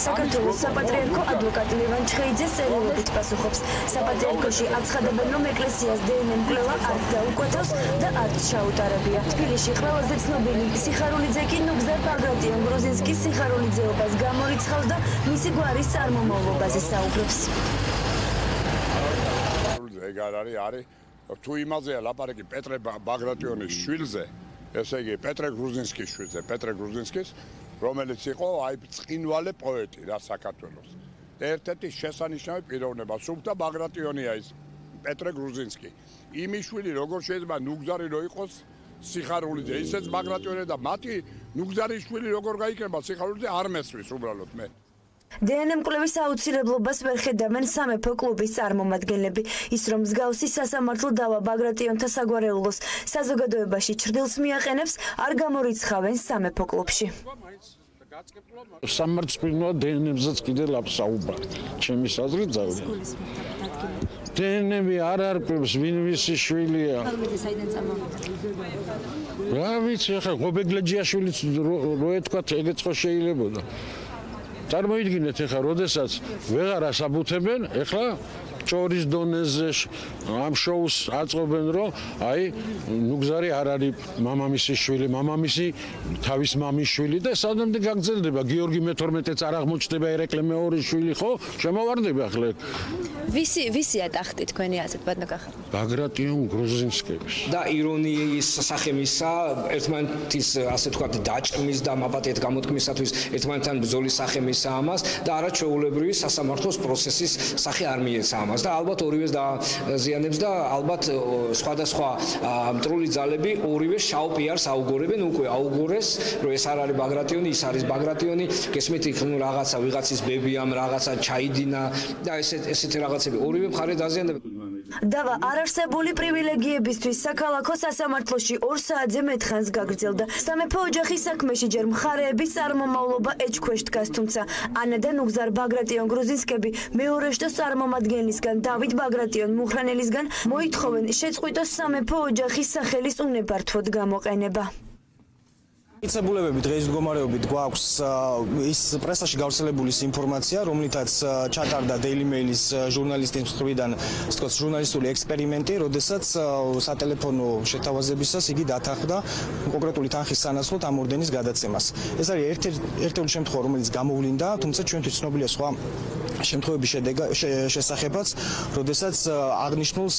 საქართველოს საპატრიარქო ადვოკატი ლევან ჩხეიძეს წერილობით პასუხობს. საპატრიარქოში აცხადებენ, რომ ეკლესიას დნმ კვლევა არც დაუკვეთავს და არც ჩაუტარებია. თბილისში ყველაზე ცნობილი სიხარულიძე კი ნუგზარ ბაგრატიონ გრუზინსკის სიხარულიძეობას გამორიცხავს და მისი გვარის წარმომავლობაზე საუბრობს. ეგ არ არის თუ იმაზეა ლაპარაკი პეტრე ბაგრატიონის შვილზე, ესე იგი პეტრე გრუზინსკის შვილზე, პეტრე გრუზინსკის, რომელიც იყო აი წინვალე პოეტი რა საქართველოს. ერთ-ერთი შესანიშნავი პიროვნება სულთა ბაგრატიონია ის პეტრე გრუზინსკი. იმის შვილი როგორ შეიძლება ნუგზარი რო იყოს სიხარულიძე, ისეც ბაგრატიონი და მათი ნუგზარის შვილი როგორ გაიქნება სიხარულიძე არ მესვრის უბრალოდ მე. დნმ კვლევის აუცილებლობას ვერ ხედავენ სამეფო კლუბის წარმომადგენლები. ის რომ მსგავსი სასამართლო დავა ბაგრატიონთა საგვარეულოს საზოგადოებაში ჩრდილს მიაყენებს, არ გამორიცხავენ სამეფო კლუბში. სამართლმო დნმ-ზეც კიდე ლაპსაუბრად. ჩემის აზრით ზავი. დნმ არ არკვევს ვინ ვისი შვილია. რა ვიცი ხა გობეგლეჯიაშვილიც რო ეთქვათ ეგეც ხო შეიძლებოდა. წარმოიდგინეთ ახლა, როდესაც ვეღარ ასაბუთებენ, ახლა ჭორის დონეზე ამ შოუს აწყობენ, რომ აი ნუგზარი არ არის მამამისის შვილი, მამამისი თავის მამის შვილი და სადამდე გაგრძელდება გიორგი მე-12-ც არ აღმოჩნდება ერეკლე მე-2 შვილი, ხო? შემოვარდება ახლა. ვისია ტახტი თქვენი აზრით, ბატონო კახა? ბაგრატიონ გრუზინსკების. და ირონიის სახემისა, ერთმანეთის ასე ვთქვათ, დაჭრმის და მაპატიეთ გამოთქმისათვის ერთმანეთთან ბრძოლის სახემისა ამას და არა ჩვეულებრივი სასამართლოს პროცესის სახე არ მიეცა ამას და ალბათ ორივეს დაზიანებს და ალბათ სხვადასხვა მტრული ძალები ორივე შავ პიარს აუგორებენ, უკვე აუგორეს, რომ ეს არ არის ბაგრატიონი, ის არის ბაგრატიონი, გესმით იქ რაღაცა ვიღაცის ბებიამ რაღაცა ჩაიდინა და ესეთი რაღაცები ორივე მხარე დაზიანდება. დავა არარსებული პრივილეგიებისთვის საქალაქო სასამართლოში 2 საათზე მეტხანს გაგრძელდა. სამეფო ოჯახის საქმეში ჯერ მხარეების წარმომავლობა ეჭქვეშ დგას, თუმცა ანა და ნუგზარ ბაგრატიონ გრუზინსკები მეორე შტოს წარმომადგენლისგან დავით ბაგრატიონ მუხრანელისგან მოითხოვენ შეწყვიტოს სამეფო ოჯახის სახელის უნებართვოდ გამოყენება. მიცებულებები დღეის მდგომარეობით გვაქვს ის პრესაში გავრცელებული ინფორმაცია, რომლითაც ჩატარდა Daily Mail-ის ჟურნალისტის მხრიდან, ასე ვთქვათ, ჟურნალისტული ექსპერიმენტი, როდესაც სატელეფონო შეთავაზებისას იგი დათანხმდა კონკრეტული თანხის სანაცვლოდ ამ ორდენის გადაცემას. ეს არის ერთ-ერთი შემთხვევა, რომელიც გამოვლინდა, თუმცა ჩვენთვის ცნობილია სხვა შემთხვევების შესახებაც, როდესაც აღნიშნულს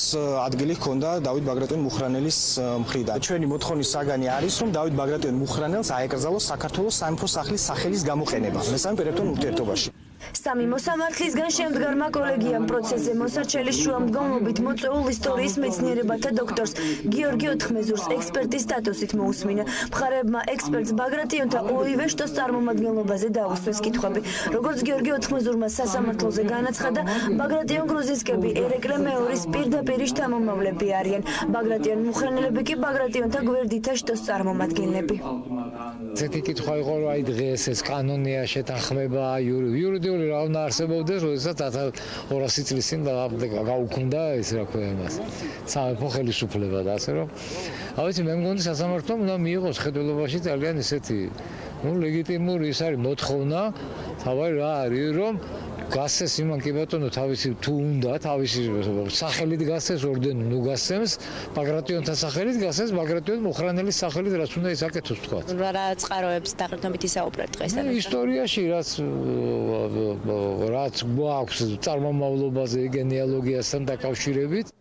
ადგილი ჰქონდა დავით ბაგრატიონ მუხრანელის მხრიდან. ჩვენი მოთხოვნის საგანი არის, რომ დავით ბაგრატიონ მუხრანელს აეკრძალოს საქართველოს სამეფო სახლის სახელის გამოყენება მესამე პერიოდულ ურთიერთობაში. სამი მოსამართლისგან შემდგარმა კოლეგიამ პროცესზე მოსარჩელის შუამდგომლობით მოწვეულ ისტორიის მეცნიერებათა დოქტორს გიორგი ოთხმეზურს ექსპერტის სტატუსით მოусმინა. მხარეებმა ექსპერტს ბაგრატიონთა ორივე შტოს წარმომადგენლობაზე დაუსვეს კითხვები. როგორც გიორგი ოთხმეზურმა სასამართლოზე განაცხადა, ბაგრატიონ გრუზინსკები ერეკლე მე-2-ის პირდაპირი შთამომავლები არიან. ბაგრატიონ მუხრანელები კი ბაგრატიონთა გვერდითა შტოს წარმომადგენლები. ზეთი კითხვა იყო, რომ აი დღეს ეს კანონია შეთანხმება იურიდიული რა უნდა არსებობდეს, როდესაც 1200 წლის წინ გაუქმდა ეს რა ქვია იმას. სამეფო ხელისუფლება და ასე რომ. ავიცი მე მგონი სასამართლომ უნდა მიიღოს ხედველობაში ძალიან ისეთი, ლეგიტიმური ის არის მოთხოვნა, თავი რა არის, რომ გასცეს იმან კი ბატონო თავისი თუ უნდა თავისი სახელით გასცეს ორდენი ნუ გასცემს ბაგრატიონთა სახელით გასცეს ბაგრატიონ მოხრანელის სახელით რაც უნდა ისაკეთოს თქვა რა წყაროებს დაყრდნობით ისაუბრეთ დღეს ისტორიაში რაც გვაქვს წარმომავლობაზე გენეალოგიასთან დაკავშირებით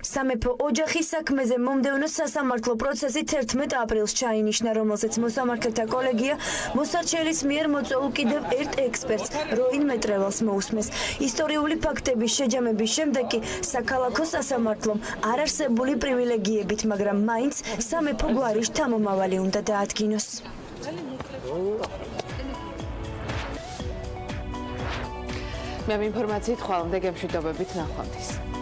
სამეფო ოჯახის საქმეზე მომდევნო სასამართლო პროცესი 11 აპრილს ჩაინიშნა, რომელზეც მოსამართლეთა კოლეგია მოსარჩელის მიერ მოწვეულ კიდევ ერთ ექსპერტს, როინ მეტრევალს მოусმეს. ისტორიული ფაქტების შეჯამების შემდეგ კი საქალაქო სასამართლომ არარსებული პრივილეგიებით, მაგრამ მაინც სამეფო გვარის შთამომავალი უნდა დაადგინოს. მე ინფორმაციით ხვალამდე გემშვიდობებით ნახვამდის.